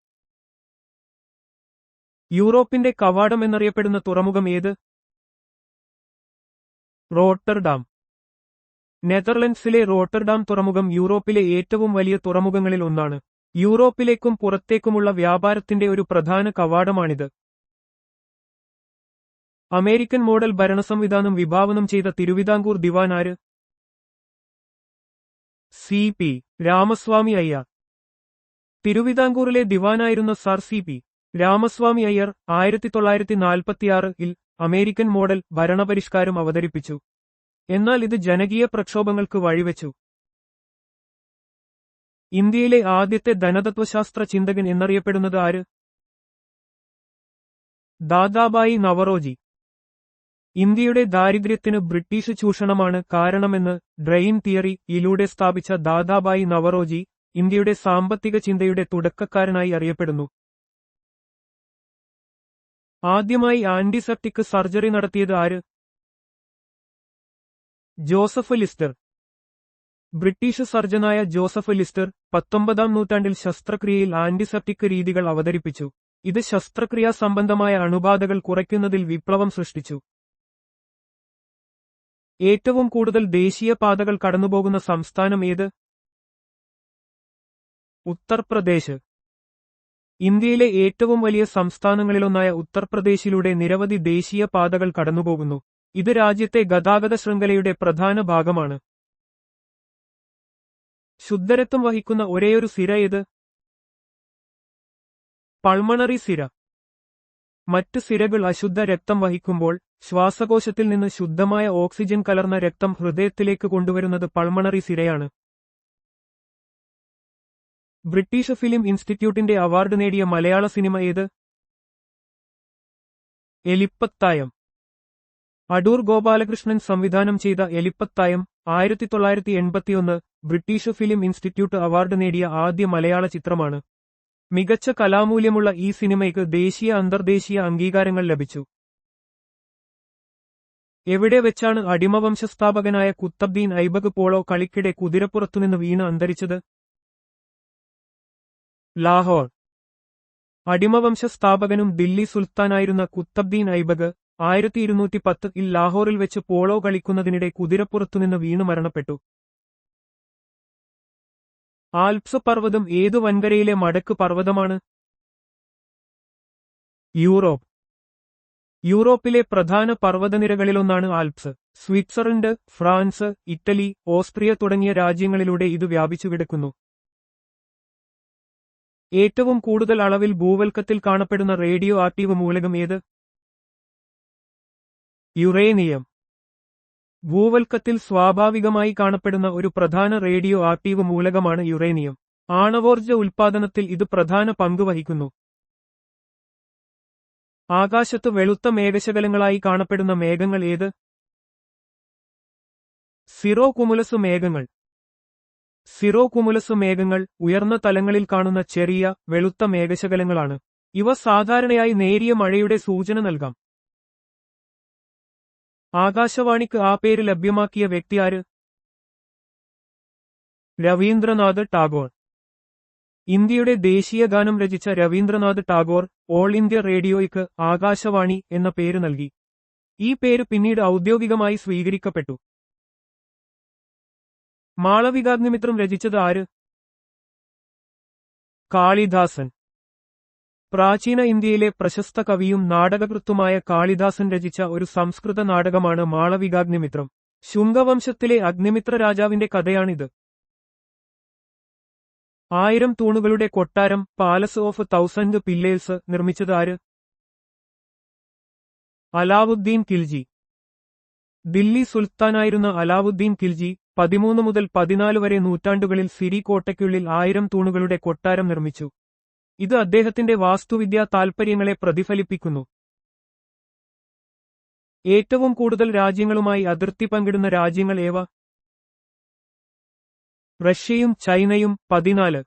യൂറോപ്പിന്റെ കവാടം എന്നറിയപ്പെടുന്ന തുറമുഖം ഏത്? റോട്ടർഡാം. നെതർലൻഡ്സിലെ റോട്ടർഡാം തുറമുഖം യൂറോപ്പിലെ ഏറ്റവും വലിയ തുറമുഖങ്ങളിൽ ഒന്നാണ്. യൂറോപ്പിലേക്കും പുറത്തേക്കുമുള്ള വ്യാപാരത്തിന്റെ ഒരു പ്രധാന കവാടമാണിത്. അമേരിക്കൻ മോഡൽ ഭരണസംവിധാനം വിഭാവനം ചെയ്ത തിരുവിതാംകൂർ ദിവാൻ ആര്? സി.പി. രാമസ്വാമി അയ്യർ. തിരുവിതാംകൂറിലെ ദിവാനായിരുന്ന സർ CP രാമസ്വാമി അയ്യർ 1946-ൽ അമേരിക്കൻ മോഡൽ ഭരണപരിഷ്കാരം അവതരിപ്പിച്ചു. എന്നാൽ ഇത് ജനകീയ പ്രക്ഷോഭങ്ങൾക്ക് വഴിവെച്ചു. ഇന്ത്യയിലെ ആദ്യത്തെ ധനതത്വശാസ്ത്ര ചിന്തകൻ എന്നറിയപ്പെടുന്നത് ആര്? ദാദാബായി നവറോജി. ഇന്ത്യയുടെ ദാരിദ്ര്യത്തിന് ബ്രിട്ടീഷ് ചൂഷണമാണ് കാരണമെന്ന് ഡ്രെയിൻ തിയറി യിലൂടെ സ്ഥാപിച്ച ദാദാബായി നവറോജി ഇന്ത്യയുടെ സാമ്പത്തിക ചിന്തയുടെ തുടക്കക്കാരനായി അറിയപ്പെടുന്നു. ആദ്യമായി ആന്റിസെപ്റ്റിക് സർജറി നടത്തിയത് ആര്? Joseph Lister. ബ്രിട്ടീഷ് സർജനായ ജോസഫ് ലിസ്റ്റർ 19-ാം നൂറ്റാണ്ടിൽ ശസ്ത്രക്രിയയിൽ ആന്റിസെപ്റ്റിക് രീതികൾ അവതരിപ്പിച്ചു. ഇത് ശസ്ത്രക്രിയാ സംബന്ധമായ അണുബാധകൾ കുറയ്ക്കുന്നതിൽ വിപ്ലവം സൃഷ്ടിച്ചു. ഏറ്റവും കൂടുതൽ ദേശീയ പാതകൾ കടന്നുപോകുന്ന സംസ്ഥാനം ഏത്? ഉത്തർപ്രദേശ്. ഇന്ത്യയിലെ ഏറ്റവും വലിയ സംസ്ഥാനങ്ങളിലൊന്നായ ഉത്തർപ്രദേശിലൂടെ നിരവധി ദേശീയ പാതകൾ കടന്നുപോകുന്നു. ഇത് രാജ്യത്തെ ഗതാഗത ശൃംഖലയുടെ പ്രധാന ഭാഗമാണ്. ശുദ്ധരക്തം വഹിക്കുന്ന ഒരേയൊരു സിര ഏത്? പൾമണറി സിര. മറ്റ് സിരകൾ അശുദ്ധ രക്തം വഹിക്കുമ്പോൾ ശ്വാസകോശത്തിൽ നിന്ന് ശുദ്ധമായ ഓക്സിജൻ കലർന്ന രക്തം ഹൃദയത്തിലേക്ക് കൊണ്ടുവരുന്നത് പൾമണറി സിരയാണ്. ബ്രിട്ടീഷ് ഫിലിം ഇൻസ്റ്റിറ്റ്യൂട്ടിന്റെ അവാർഡ് നേടിയ മലയാള സിനിമ ഏത്? എലിപ്പത്തായം. അടൂർ ഗോപാലകൃഷ്ണൻ സംവിധാനം ചെയ്ത എലിപ്പത്തായം 1981 ബ്രിട്ടീഷ് ഫിലിം ഇൻസ്റ്റിറ്റ്യൂട്ട് അവാർഡ് നേടിയ ആദ്യ മലയാള ചിത്രമാണ്. മികച്ച കലാമൂല്യമുള്ള ഈ സിനിമയ്ക്ക് ദേശീയ അന്തർദേശീയ അംഗീകാരങ്ങൾ ലഭിച്ചു. എവിടെ വെച്ചാണ് അടിമവംശസ്ഥാപകനായ കുത്തബ്ദീൻ ഐബക് പോളോ കളിക്കിടെ കുതിരപ്പുറത്തുനിന്ന് വീണ് അന്തരിച്ചത്? ലാഹോർ. അടിമവംശ സ്ഥാപകനും ദില്ലി സുൽത്താനായിരുന്ന കുത്തബ്ദീൻ ഐബക് 1210-ൽ ലാഹോറിൽ വെച്ച് പോളോ കളിക്കുന്നതിനിടെ കുതിരപ്പുറത്തുനിന്ന് വീണ് മരണപ്പെട്ടു. ആൽപ്സ് പർവ്വതം ഏതു വൻകരയിലെ മടക്ക് പർവ്വതമാണ്? യൂറോപ്പ്. യൂറോപ്പിലെ പ്രധാന പർവ്വതനിരകളിലൊന്നാണ് Alps. Switzerland, France, Italy, Austria തുടങ്ങിയ രാജ്യങ്ങളിലൂടെ ഇത് വ്യാപിച്ചുകിടക്കുന്നു. ഏറ്റവും കൂടുതൽ അളവിൽ ഭൂവൽക്കത്തിൽ കാണപ്പെടുന്ന റേഡിയോ ആക്റ്റീവ് മൂലകം ഏത്? യുറേനിയം. ഭൂവൽക്കത്തിൽ സ്വാഭാവികമായി കാണപ്പെടുന്ന ഒരു പ്രധാന റേഡിയോ ആക്റ്റീവ് മൂലകമാണ് യുറേനിയം. ആണവോർജ ഉൽപ്പാദനത്തിൽ ഇത് പ്രധാന പങ്ക് വഹിക്കുന്നു. ആകാശത്ത് വെളുത്ത മേഘശകലങ്ങളായി കാണപ്പെടുന്ന മേഘങ്ങൾ ഏത്? സിറോ കുമുലസ് മേഘങ്ങൾ. സിറോ കുമുലസ് മേഘങ്ങൾ ഉയർന്ന തലങ്ങളിൽ കാണുന്ന ചെറിയ വെളുത്ത മേഘശകലങ്ങളാണ്. ഇവ സാധാരണയായി നേരിയ മഴയുടെ സൂചന നൽകാം. ആകാശവാണിക്ക് ആ പേര് ലഭ്യമാക്കിയ വ്യക്തി ആര്? രവീന്ദ്രനാഥ് ടാഗോർ. ഇന്ത്യയുടെ ദേശീയ ഗാനം രചിച്ച രവീന്ദ്രനാഥ് ടാഗോർ ഓൾ ഇന്ത്യ റേഡിയോയ്ക്ക് ആകാശവാണി എന്ന പേര് നൽകി. ഈ പേര് പിന്നീട് ഔദ്യോഗികമായി സ്വീകരിക്കപ്പെട്ടു. മാളവികാഗ്നിമിത്രം രചിച്ചത് ആര്? കാളിദാസൻ. പ്രാചീന ഇന്ത്യയിലെ പ്രശസ്ത കവിയും നാടകകൃത്തുമായ കാളിദാസൻ രചിച്ച ഒരു സംസ്കൃത നാടകമാണ് മാളവികാഗ്നിമിത്രം. ശുംഗവംശത്തിലെ അഗ്നിമിത്ര രാജാവിന്റെ കഥയാണിത്. 1000 തൂണുകളുടെ കൊട്ടാരം പാലസ് ഓഫ് 1000 പില്ലേഴ്സ് നിർമ്മിച്ചത് ആര്? അലാവുദ്ദീൻ ഖിൽജി. ദില്ലി സുൽത്താനായിരുന്ന അലാവുദ്ദീൻ ഖിൽജി 13 മുതൽ 14 വരെ നൂറ്റാണ്ടുകളിൽ സിരി കോട്ടയ്ക്കുള്ളിൽ 1000 തൂണുകളുടെ കൊട്ടാരം നിർമ്മിച്ചു. ഇത് അദ്ദേഹത്തിന്റെ വാസ്തുവിദ്യാ താൽപര്യങ്ങളെ പ്രതിഫലിപ്പിക്കുന്നു. ഏറ്റവും കൂടുതൽ രാജ്യങ്ങളുമായി അതിർത്തി പങ്കിടുന്ന രാജ്യങ്ങൾ ഏവ? റഷ്യയും ചൈനയും 14.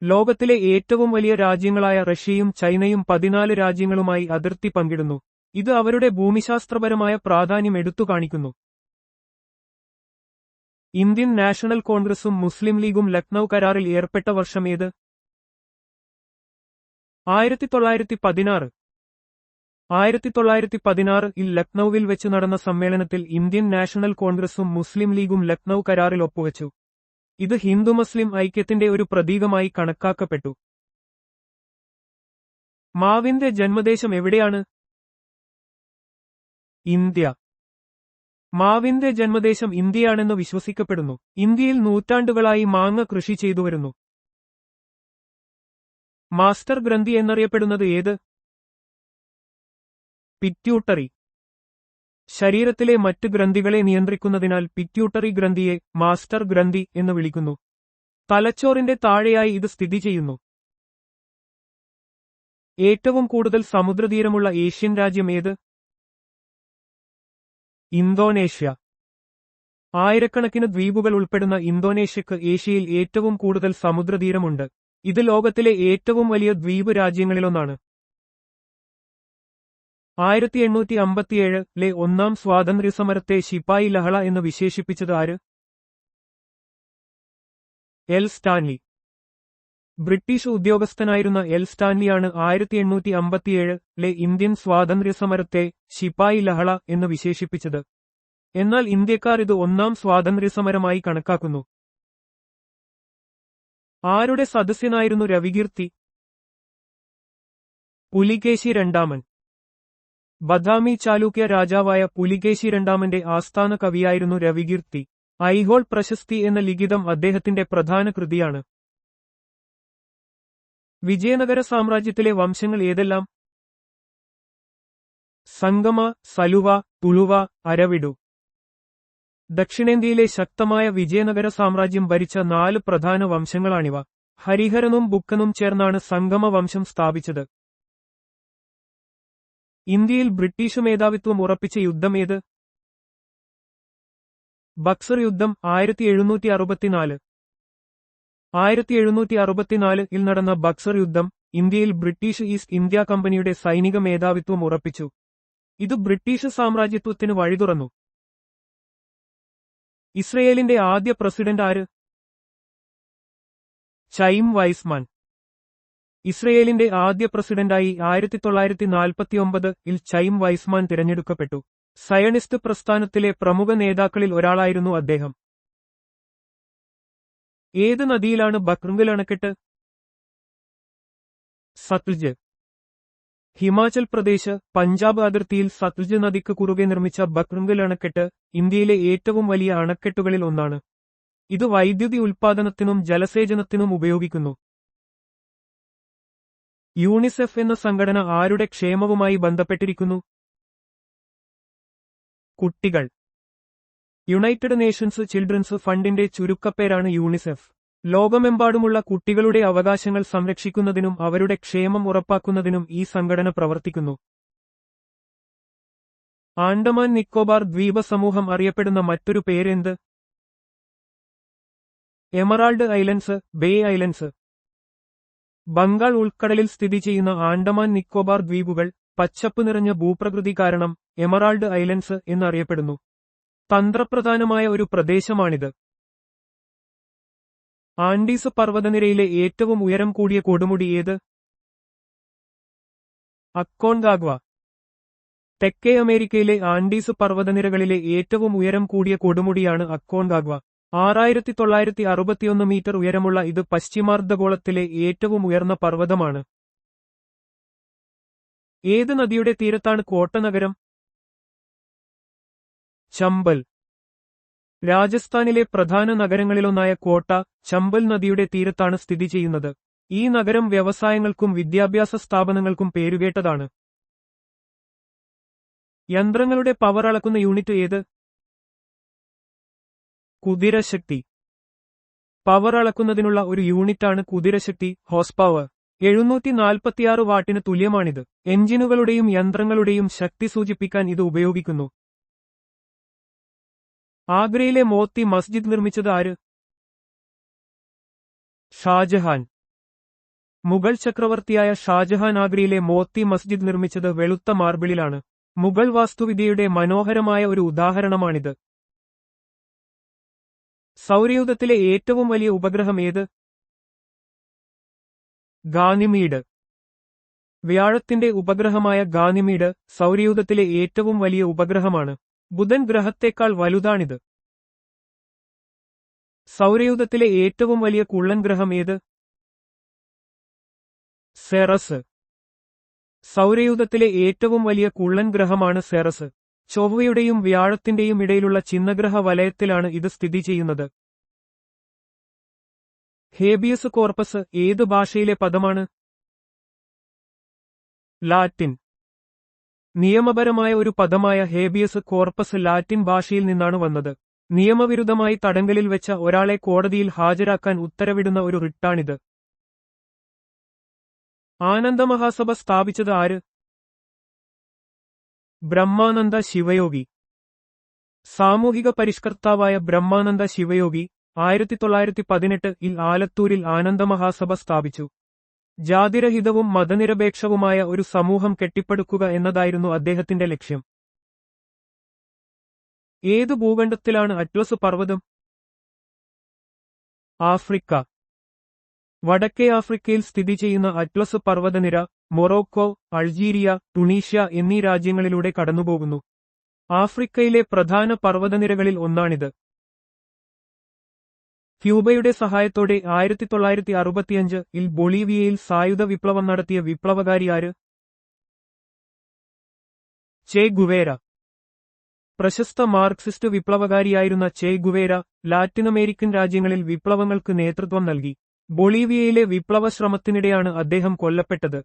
ലോകത്തിലെ ഏറ്റവും വലിയ രാജ്യങ്ങളായ റഷ്യയും ചൈനയും 14 രാജ്യങ്ങളുമായി അതിർത്തി പങ്കിടുന്നു. ഇത് അവരുടെ ഭൂമിശാസ്ത്രപരമായ പ്രാധാന്യം എടുത്തുകാണിക്കുന്നു. ഇന്ത്യൻ നാഷണൽ കോൺഗ്രസും മുസ്ലിം ലീഗും ലക്നൌ കരാറിൽ ഏർപ്പെട്ട വർഷം ഏത്? 1916. 1916-ൽ ലക്നൌവിൽ വെച്ച് നടന്ന സമ്മേളനത്തിൽ ഇന്ത്യൻ നാഷണൽ കോൺഗ്രസും മുസ്ലിം ലീഗും ലക്നൌ കരാറിൽ ഒപ്പുവച്ചു. ഇത് ഹിന്ദു-മുസ്ലിം ഐക്യത്തിന്റെ ഒരു പ്രതീകമായി കണക്കാക്കപ്പെട്ടു. മാവിന്റെ ജന്മദേശം എവിടെയാണ്? ഇന്ത്യ. മാവിന്റെ ജന്മദേശം ഇന്ത്യയാണെന്ന് വിശ്വസിക്കപ്പെടുന്നു. ഇന്ത്യയിൽ നൂറ്റാണ്ടുകളായി മാങ്ങ കൃഷി ചെയ്തുവരുന്നു. മാസ്റ്റർ ഗ്രന്ഥി എന്നറിയപ്പെടുന്നത് ഏത്? പിറ്റ്യൂട്ടറി. ശരീരത്തിലെ മറ്റ് ഗ്രന്ഥികളെ നിയന്ത്രിക്കുന്നതിനാൽ പിറ്റ്യൂട്ടറി ഗ്രന്ഥിയെ മാസ്റ്റർ ഗ്രന്ഥി എന്ന് വിളിക്കുന്നു. തലച്ചോറിന്റെ താഴെയായി ഇത് സ്ഥിതി ചെയ്യുന്നു. ഏറ്റവും കൂടുതൽ സമുദ്രതീരമുള്ള ഏഷ്യൻ രാജ്യം ഏത്? ഇന്തോനേഷ്യ. ആയിരക്കണക്കിന് ദ്വീപുകൾ ഉൾപ്പെടുന്ന ഇന്തോനേഷ്യക്ക് ഏഷ്യയിൽ ഏറ്റവും കൂടുതൽ സമുദ്രതീരമുണ്ട്. ഇത് ലോകത്തിലെ ഏറ്റവും വലിയ ദ്വീപ് രാജ്യങ്ങളിലൊന്നാണ്. 1857-ലെ ഒന്നാം സ്വാതന്ത്ര്യസമരത്തെ ശിപായി ലഹള എന്ന് വിശേഷിപ്പിച്ചത് ആര്? എൽ. സ്റ്റാൻലി. ബ്രിട്ടീഷ് ഉദ്യോഗസ്ഥനായിരുന്ന എൽ. സ്റ്റാൻലിയാണ് 1857-ലെ ഇന്ത്യൻ സ്വാതന്ത്ര്യസമരത്തെ ശിപായി ലഹള എന്ന് വിശേഷിപ്പിച്ചത്. എന്നാൽ ഇന്ത്യക്കാർ ഇത് ഒന്നാം സ്വാതന്ത്ര്യസമരമായി കണക്കാക്കുന്നു. ആരുടെ സദസ്യനായിരുന്നു രവികീർത്തി? പുലികേശി രണ്ടാമൻ. ബദാമി ചാലൂക്യ രാജാവായ പുലികേശി രണ്ടാമന്റെ ആസ്ഥാന കവിയായിരുന്നു രവികീർത്തി. ഐഹോൾ പ്രശസ്തി എന്ന ലിഖിതം അദ്ദേഹത്തിന്റെ പ്രധാന കൃതിയാണ്. വിജയനഗര സാമ്രാജ്യത്തിലെ വംശങ്ങൾ ഏതെല്ലാം? സംഗമ, സലുവ, തുളുവ, അരവിഡു. ദക്ഷിണേന്ത്യയിലെ ശക്തമായ വിജയനഗര സാമ്രാജ്യം ഭരിച്ച 4 പ്രധാന വംശങ്ങളാണിവ. ഹരിഹരനും ബുക്കനും ചേർന്നാണ് സംഗമ വംശം സ്ഥാപിച്ചത്. ഇന്ത്യയിൽ ബ്രിട്ടീഷ് മേധാവിത്വം ഉറപ്പിച്ച യുദ്ധം ഏത്? ബക്സർ യുദ്ധം 1764. 1764-ൽ നടന്ന ബക്സർ യുദ്ധം ഇന്ത്യയിൽ ബ്രിട്ടീഷ് ഈസ്റ്റ് ഇന്ത്യാ കമ്പനിയുടെ സൈനിക മേധാവിത്വം ഉറപ്പിച്ചു. ഇത് ബ്രിട്ടീഷ് സാമ്രാജ്യത്വത്തിന് വഴിതുറന്നു. ഇസ്രയേലിന്റെ ആദ്യ പ്രസിഡന്റ് ആര്? Chaim Weizmann. ഇസ്രയേലിന്റെ ആദ്യ പ്രസിഡന്റായി 1949-ൽ ചൈം വൈസ്മാൻ തിരഞ്ഞെടുക്കപ്പെട്ടു. സയണിസ്റ്റ് പ്രസ്ഥാനത്തിലെ പ്രമുഖ നേതാക്കളിൽ ഒരാളായിരുന്നു അദ്ദേഹം. ഏത് നദിയിലാണ് ബക്രംഗൽ അണക്കെട്ട്? സത്ലജ്. ഹിമാചൽ പ്രദേശ്, പഞ്ചാബ് അതിർത്തിയിൽ സത്ലജ് നദിക്ക് കുറുകെ നിർമ്മിച്ച ബക്രംഗൽ അണക്കെട്ട് ഇന്ത്യയിലെ ഏറ്റവും വലിയ അണക്കെട്ടുകളിൽ ഒന്നാണ്. ഇത് വൈദ്യുതി ഉൽപ്പാദനത്തിനും ജലസേചനത്തിനും ഉപയോഗിക്കുന്നു. യൂണിസെഫ് എന്ന സംഘടന ആരുടെ ക്ഷേമവുമായി ബന്ധപ്പെട്ടിരിക്കുന്നു? കുട്ടികൾ. യുണൈറ്റഡ് നേഷൻസ് ചിൽഡ്രൻസ് ഫണ്ടിന്റെ ചുരുക്കപ്പേരാണ് യൂണിസെഫ്. ലോകമെമ്പാടുമുള്ള കുട്ടികളുടെ അവകാശങ്ങൾ സംരക്ഷിക്കുന്നതിനും അവരുടെ ക്ഷേമം ഉറപ്പാക്കുന്നതിനും ഈ സംഘടന പ്രവർത്തിക്കുന്നു. ആൻഡമാൻ നിക്കോബാർ ദ്വീപ സമൂഹം അറിയപ്പെടുന്ന മറ്റൊരു പേരെന്ത്? Emerald islands, bay islands. Bengal ഉൾക്കടലിൽ സ്ഥിതി ചെയ്യുന്ന ആൻഡമാൻ നിക്കോബാർ ദ്വീപുകൾ പച്ചപ്പ് നിറഞ്ഞ ഭൂപ്രകൃതി കാരണം എമറാൾഡ് ഐലൻഡ്സ് എന്നറിയപ്പെടുന്നു. തന്ത്രപ്രധാനമായ ഒരു പ്രദേശമാണിത്. ആൻഡീസ് പർവ്വതനിരയിലെ ഏറ്റവും ഉയരം കൂടിയ കൊടുമുടി ഏത്? അക്കോൺകാഗ്വ. തെക്കേ അമേരിക്കയിലെ ആൻഡീസ് പർവ്വതനിരകളിലെ ഏറ്റവും ഉയരം കൂടിയ കൊടുമുടിയാണ് അക്കോൺകാഗ്വ. 6961 മീറ്റർ ഉയരമുള്ള ഇത് പശ്ചിമാർദ്ധഗോളത്തിലെ ഏറ്റവും ഉയർന്ന പർവ്വതമാണ്. ഏത് നദിയുടെ തീരത്താണ് കോട്ട നഗരം? ചമ്പൽ. രാജസ്ഥാനിലെ പ്രധാന നഗരങ്ങളിലൊന്നായ കോട്ട ചമ്പൽ നദിയുടെ തീരത്താണ് സ്ഥിതി ചെയ്യുന്നത്. ഈ നഗരം വ്യവസായങ്ങൾക്കും വിദ്യാഭ്യാസ സ്ഥാപനങ്ങൾക്കും പേരുകേട്ടതാണ്. യന്ത്രങ്ങളുടെ പവർ അളക്കുന്ന യൂണിറ്റ് ഏത്? കുതിരശക്തി. പവർ അളക്കുന്നതിനുള്ള ഒരു യൂണിറ്റാണ് കുതിരശക്തി, ഹോഴ്സ് പവർ. 746 വാട്ടിന് തുല്യമാണിത്. എഞ്ചിനുകളുടെയും യന്ത്രങ്ങളുടെയും ശക്തി സൂചിപ്പിക്കാൻ ഇത് ഉപയോഗിക്കുന്നു. ആഗ്രയിലെ മോത്തി മസ്ജിദ് നിർമ്മിച്ചത് ആര്? ഷാജഹാൻ. മുഗൾ ചക്രവർത്തിയായ ഷാജഹാൻ ആഗ്രയിലെ മോത്തി മസ്ജിദ് നിർമ്മിച്ചത് വെളുത്ത മാർബിളിലാണ്. മുഗൾ വാസ്തുവിദ്യയുടെ മനോഹരമായ ഒരു ഉദാഹരണമാണിത്. സൗരയൂഥത്തിലെ ഏറ്റവും വലിയ ഉപഗ്രഹം ഏത്? ഗാനിമീഡ്. വ്യാഴത്തിന്റെ ഉപഗ്രഹമായ ഗാനിമീഡ് സൗരയൂഥത്തിലെ ഏറ്റവും വലിയ ഉപഗ്രഹമാണ്. ബുധൻ ഗ്രഹത്തേക്കാൾ വലുതാണിത്. സൗരയൂഥത്തിലെ ഏറ്റവും വലിയ കുള്ളൻ ഗ്രഹം ഏത്? സെറസ്. സൗരയൂഥത്തിലെ ഏറ്റവും വലിയ കുള്ളൻ ഗ്രഹമാണ് സെറസ്. ചൊവ്വയുടെയും വ്യാഴത്തിന്റെയും ഇടയിലുള്ള ചിഹ്നഗ്രഹ വലയത്തിലാണ് ഇത് സ്ഥിതി ചെയ്യുന്നത്. ഹേബിയസ് കോർപ്പസ് ഏത് ഭാഷയിലെ പദമാണ്? ലാറ്റിൻ. നിയമപരമായ ഒരു പദമായ ഹേബിയസ് കോർപ്പസ് ലാറ്റിൻ ഭാഷയിൽ നിന്നാണ് വന്നത്. നിയമവിരുദ്ധമായി തടങ്കലിൽ വെച്ച ഒരാളെ കോടതിയിൽ ഹാജരാക്കാൻ ഉത്തരവിടുന്ന ഒരു റിട്ടാണിത്. ആനന്ദമഹാസഭ സ്ഥാപിച്ചത് ആര്? ബ്രഹ്മാനന്ദ ശിവയോഗി. സാമൂഹിക പരിഷ്കർത്താവായ ബ്രഹ്മാനന്ദ ശിവയോഗി 1918 ആലത്തൂരിൽ ആനന്ദമഹാസഭ സ്ഥാപിച്ചു. ജാതിരഹിതവും മതനിരപേക്ഷവുമായ ഒരു സമൂഹം കെട്ടിപ്പടുക്കുക എന്നതായിരുന്നു അദ്ദേഹത്തിന്റെ ലക്ഷ്യം. ഏതു ഭൂഖണ്ഡത്തിലാണ് അറ്റ്ലസ് പർവ്വതം? ആഫ്രിക്ക. വടക്കേ ആഫ്രിക്കയിൽ സ്ഥിതി ചെയ്യുന്ന അറ്റ്ലസ് പർവ്വതനിര മൊറോക്കോ, അൾജീരിയ, ടുണീഷ്യ എന്നീ രാജ്യങ്ങളിലൂടെ കടന്നുപോകുന്നു. ആഫ്രിക്കയിലെ പ്രധാന പർവ്വതനിരകളിൽ ഒന്നാണിത്. ക്യൂബയുടെ സഹായത്തോടെ 1965 ബൊളീവിയയിൽ സായുധ വിപ്ലവം നടത്തിയ വിപ്ലവകാരി ആര്? ചെ ഗുവേര. പ്രശസ്ത മാർക്സിസ്റ്റ് വിപ്ലവകാരിയായിരുന്ന ചെ ഗുവേര ലാറ്റിനമേരിക്കൻ രാജ്യങ്ങളിൽ വിപ്ലവങ്ങൾക്ക് നേതൃത്വം നൽകി. ബൊളീവിയയിലെ വിപ്ലവ ശ്രമത്തിനിടെയാണ് അദ്ദേഹം കൊല്ലപ്പെട്ടത്.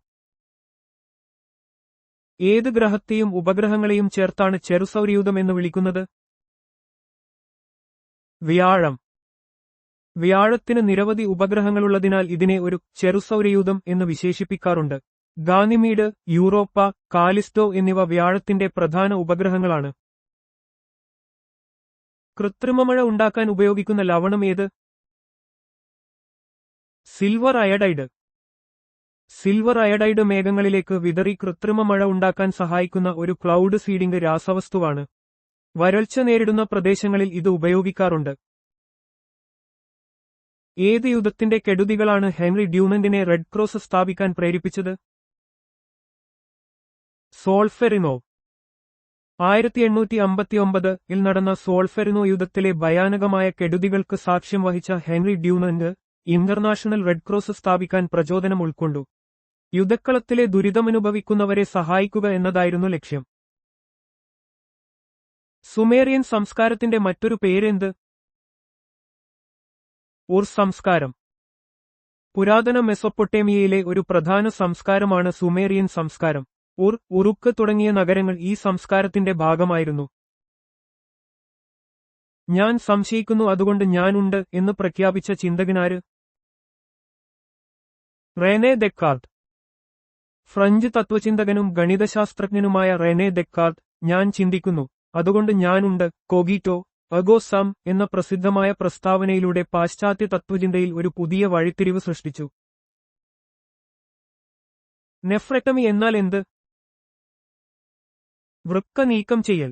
ഏത് ഗ്രഹത്തെയും ഉപഗ്രഹങ്ങളെയും ചേർത്താണ് ചെറുസൗരയൂഥം എന്ന് വിളിക്കുന്നത്? വ്യാഴം. വ്യാഴത്തിന് നിരവധി ഉപഗ്രഹങ്ങളുള്ളതിനാൽ ഇതിനെ ഒരു ചെറുസൗരയൂഥം എന്ന് വിശേഷിപ്പിക്കാറുണ്ട്. ഗാനിമീഡ്, യൂറോപ്പ, കാലിസ്റ്റോ എന്നിവ വ്യാഴത്തിന്റെ പ്രധാന ഉപഗ്രഹങ്ങളാണ്. കൃത്രിമമഴ ഉണ്ടാക്കാൻ ഉപയോഗിക്കുന്ന ലവണം ഏത്? Silver iodide. സിൽവർ അയഡൈഡ് മേഘങ്ങളിലേക്ക് വിതറി കൃത്രിമ മഴ ഉണ്ടാക്കാൻ സഹായിക്കുന്ന ഒരു ക്ലൗഡ് സീഡിംഗ് രാസവസ്തുവാണ്. വരൾച്ച നേരിടുന്ന പ്രദേശങ്ങളിൽ ഇത് ഉപയോഗിക്കാറുണ്ട്. ഏത് യുദ്ധത്തിന്റെ കെടുതികളാണ് ഹെൻറി ഡ്യൂനന്റിനെ റെഡ് ക്രോസ് സ്ഥാപിക്കാൻ പ്രേരിപ്പിച്ചത്? സോൾഫെറിനോ. 1859 നടന്ന സോൾഫെറിനോ യുദ്ധത്തിലെ ഭയാനകമായ കെടുതികൾക്ക് സാക്ഷ്യം വഹിച്ച ഹെൻറി ഡ്യൂനന്റ് ഇന്റർനാഷണൽ റെഡ് ക്രോസ് സ്ഥാപിക്കാൻ പ്രചോദനം ഉൾക്കൊണ്ടു. യുദ്ധക്കളത്തിലെ ദുരിതമനുഭവിക്കുന്നവരെ സഹായിക്കുക എന്നതായിരുന്നു ലക്ഷ്യം. സുമേറിയൻ സംസ്കാരത്തിന്റെ മറ്റൊരു പേരെന്ത്? ഉർ സംസ്കാരം. പുരാതന മെസൊപ്പൊട്ടേമിയയിലെ ഒരു പ്രധാന സംസ്കാരമാണ് സുമേറിയൻ സംസ്കാരം. ഉറുക്ക് തുടങ്ങിയ നഗരങ്ങൾ ഈ സംസ്കാരത്തിന്റെ ഭാഗമായിരുന്നു. ഞാൻ സംശയിക്കുന്നു അതുകൊണ്ട് ഞാനുണ്ട് എന്ന് പ്രഖ്യാപിച്ച ചിന്തകനാര്? Rene Descartes. ഫ്രഞ്ച് തത്വചിന്തകനും ഗണിതശാസ്ത്രജ്ഞനുമായ റെനെ ദെക്കാർത്ത് ഞാൻ ചിന്തിക്കുന്നു, അതുകൊണ്ട് ഞാനുണ്ട്, കോഗിറ്റോ എഗോ സം എന്ന പ്രസിദ്ധമായ പ്രസ്താവനയിലൂടെ പാശ്ചാത്യ തത്വചിന്തയിൽ ഒരു പുതിയ വഴിത്തിരിവ് സൃഷ്ടിച്ചു. നെഫ്രെക്ടമി എന്നാൽ എന്ത്? വൃക്ക നീക്കം ചെയ്യൽ.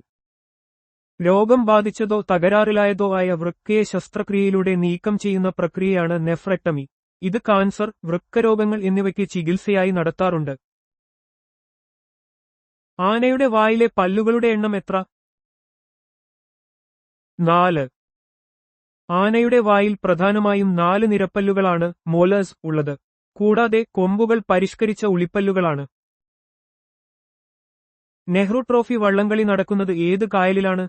രോഗം ബാധിച്ചതോ തകരാറിലായതോ ആയ വൃക്കയെ ശസ്ത്രക്രിയയിലൂടെ നീക്കം ചെയ്യുന്ന പ്രക്രിയയാണ് നെഫ്രെക്ടമി. ഇത് കാൻസർ, വൃക്കരോഗങ്ങൾ എന്നിവയ്ക്ക് ചികിത്സയായി നടത്താറുണ്ട്. ആനയുടെ വായിലെ പല്ലുകളുടെ എണ്ണം എത്ര? 4. ആനയുടെ വായിൽ പ്രധാനമായും 4 നിരപ്പല്ലുകളാണ് മോലേഴ്സ് ഉള്ളത്. കൂടാതെ കൊമ്പുകൾ പരിഷ്കരിച്ച ഉളിപ്പല്ലുകളാണ്. നെഹ്റു ട്രോഫി വള്ളംകളി നടക്കുന്നത് ഏത് കായലിലാണ്?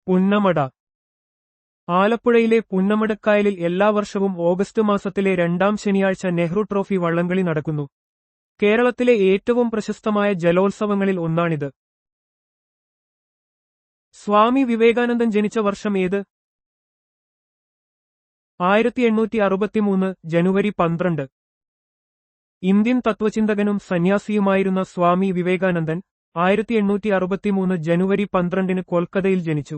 പുന്നമട. ആലപ്പുഴയിലെ പുന്നമടക്കായലിൽ എല്ലാ വർഷവും ഓഗസ്റ്റ് മാസത്തിലെ 2ാം ശനിയാഴ്ച നെഹ്റു ട്രോഫി വള്ളംകളി നടക്കുന്നു. കേരളത്തിലെ ഏറ്റവും പ്രശസ്തമായ ജലോത്സവങ്ങളിൽ ഒന്നാണിത്. സ്വാമി വിവേകാനന്ദൻ ജനിച്ച വർഷം ഏത്? 1863 ജനുവരി 12. ഇന്ത്യൻ തത്വചിന്തകനും സന്യാസിയുമായിരുന്ന സ്വാമി വിവേകാനന്ദൻ 1863 ജനുവരി 12 കൊൽക്കത്തയിൽ ജനിച്ചു.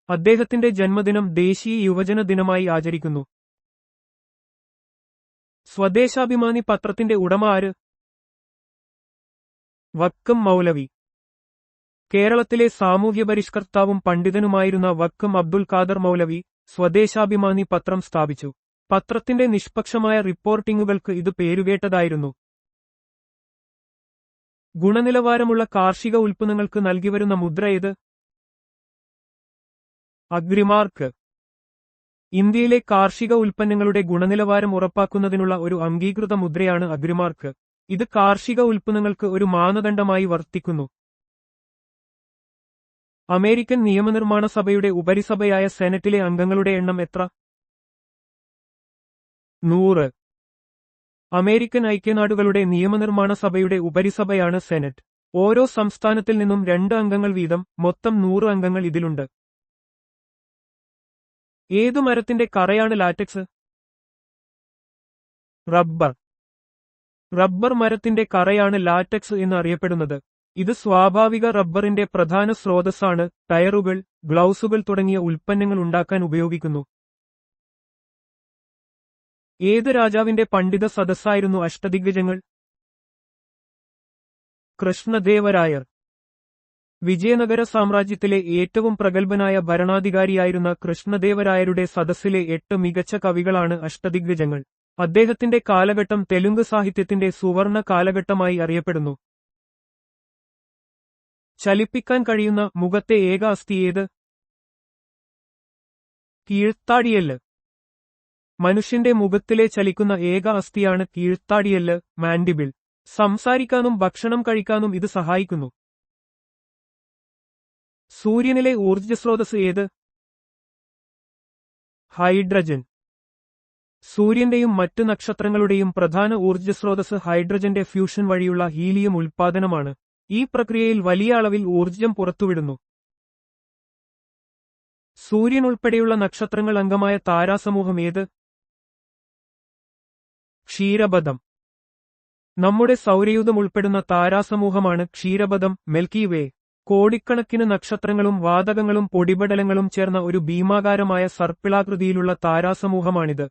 അദ്ദേഹത്തിന്റെ ജന്മദിനം ദേശീയ യുവജന ദിനമായി ആചരിക്കുന്നു. സ്വദേശാഭിമാനി പത്രത്തിന്റെ ഉടമ ആര്? വക്കം മൗലവി. കേരളത്തിലെ സാമൂഹ്യപരിഷ്കർത്താവും പണ്ഡിതനുമായിരുന്ന വക്കം അബ്ദുൽ ഖാദർ മൗലവി സ്വദേശാഭിമാനി പത്രം സ്ഥാപിച്ചു. പത്രത്തിന്റെ നിഷ്പക്ഷമായ റിപ്പോർട്ടിംഗുകൾക്ക് ഇത് പേരുകേട്ടതായിരുന്നു. ഗുണനിലവാരമുള്ള കാർഷിക ഉൽപ്പന്നങ്ങൾക്ക് നൽകിവരുന്ന മുദ്ര ഏത്? അഗ്രിമാർക്ക്. ഇന്ത്യയിലെ കാർഷിക ഉൽപ്പന്നങ്ങളുടെ ഗുണനിലവാരം ഉറപ്പാക്കുന്നതിനുള്ള ഒരു അംഗീകൃത മുദ്രയാണ് അഗ്രിമാർക്ക്. ഇത് കാർഷിക ഉൽപ്പന്നങ്ങൾക്ക് ഒരു മാനദണ്ഡമായി വർത്തിക്കുന്നു. അമേരിക്കൻ നിയമനിർമ്മാണ സഭയുടെ ഉപരിസഭയായ സെനറ്റിലെ അംഗങ്ങളുടെ എണ്ണം എത്ര? 100. അമേരിക്കൻ ഐക്യനാടുകളുടെ നിയമനിർമ്മാണ സഭയുടെ ഉപരിസഭയാണ് സെനറ്റ്. ഓരോ സംസ്ഥാനത്തിൽ നിന്നും 2 അംഗങ്ങൾ വീതം, മൊത്തം 100 അംഗങ്ങൾ ഇതിലുണ്ട്. ഏതു മരത്തിന്റെ കറയാണ് ലാറ്റക്സ്? റബ്ബർ. റബ്ബർ മരത്തിന്റെ കറയാണ് ലാറ്റക്സ് എന്ന് അറിയപ്പെടുന്നത്. ഇത് സ്വാഭാവിക റബ്ബറിന്റെ പ്രധാന സ്രോതസ്സാണ്. ടയറുകൾ, ഗ്ലൗസുകൾ തുടങ്ങിയ ഉൽപ്പന്നങ്ങൾ ഉണ്ടാക്കാൻ ഉപയോഗിക്കുന്നു. ഏത് രാജാവിന്റെ പണ്ഡിത സദസ്സായിരുന്നു അഷ്ടദിഗ്ഗജങ്ങൾ? കൃഷ്ണദേവരായർ. വിജയനഗര സാമ്രാജ്യത്തിലെ ഏറ്റവും പ്രഗത്ഭനായ ഭരണാധികാരിയായിരുന്ന കൃഷ്ണദേവരായരുടെ സദസ്സിലെ 8 മികച്ച കവികളാണ് അഷ്ടദിഗ്ഗജങ്ങൾ. അദ്ദേഹത്തിന്റെ കാലഘട്ടം തെലുങ്ക് സാഹിത്യത്തിന്റെ സുവർണ കാലഘട്ടമായി അറിയപ്പെടുന്നു. ചലിപ്പിക്കാൻ കഴിയുന്ന മുഖത്തെ ഏക അസ്ഥി ഏത്? കീഴ്ത്താടിയെല്ല്. മനുഷ്യന്റെ മുഖത്തിലെ ചലിക്കുന്ന ഏക അസ്ഥിയാണ് കീഴ്ത്താടിയെല്ല്, മാൻഡിബിൾ. സംസാരിക്കാനും ഭക്ഷണം കഴിക്കാനും ഇത് സഹായിക്കുന്നു. സൂര്യനിലെ ഊർജ്ജസ്രോതസ് ഏത്? ഹൈഡ്രജൻ. സൂര്യന്റെയും മറ്റ് നക്ഷത്രങ്ങളുടെയും പ്രധാന ഊർജ്ജസ്രോതസ് ഹൈഡ്രജന്റെ ഫ്യൂഷൻ വഴിയുള്ള ഹീലിയം ഉൽപ്പാദനമാണ്. ഈ പ്രക്രിയയിൽ വലിയ അളവിൽ ഊർജ്ജം പുറത്തുവിടുന്നു. സൂര്യൻ ഉൾപ്പെടെയുള്ള നക്ഷത്രങ്ങൾ അംഗമായ താരാസമൂഹം ഏത്? ക്ഷീരപഥം. നമ്മുടെ സൗരയൂഥം ഉൾപ്പെടുന്ന താരാസമൂഹമാണ് ക്ഷീരപഥം, മിൽക്കി വേ. കോടിക്കണക്കിന് നക്ഷത്രങ്ങളും വാതകങ്ങളും പൊടിപടലങ്ങളും ചേർന്ന ഒരു ഭീമാകാരമായ സർപ്പിളാകൃതിയിലുള്ള താരാസമൂഹമാണിത്.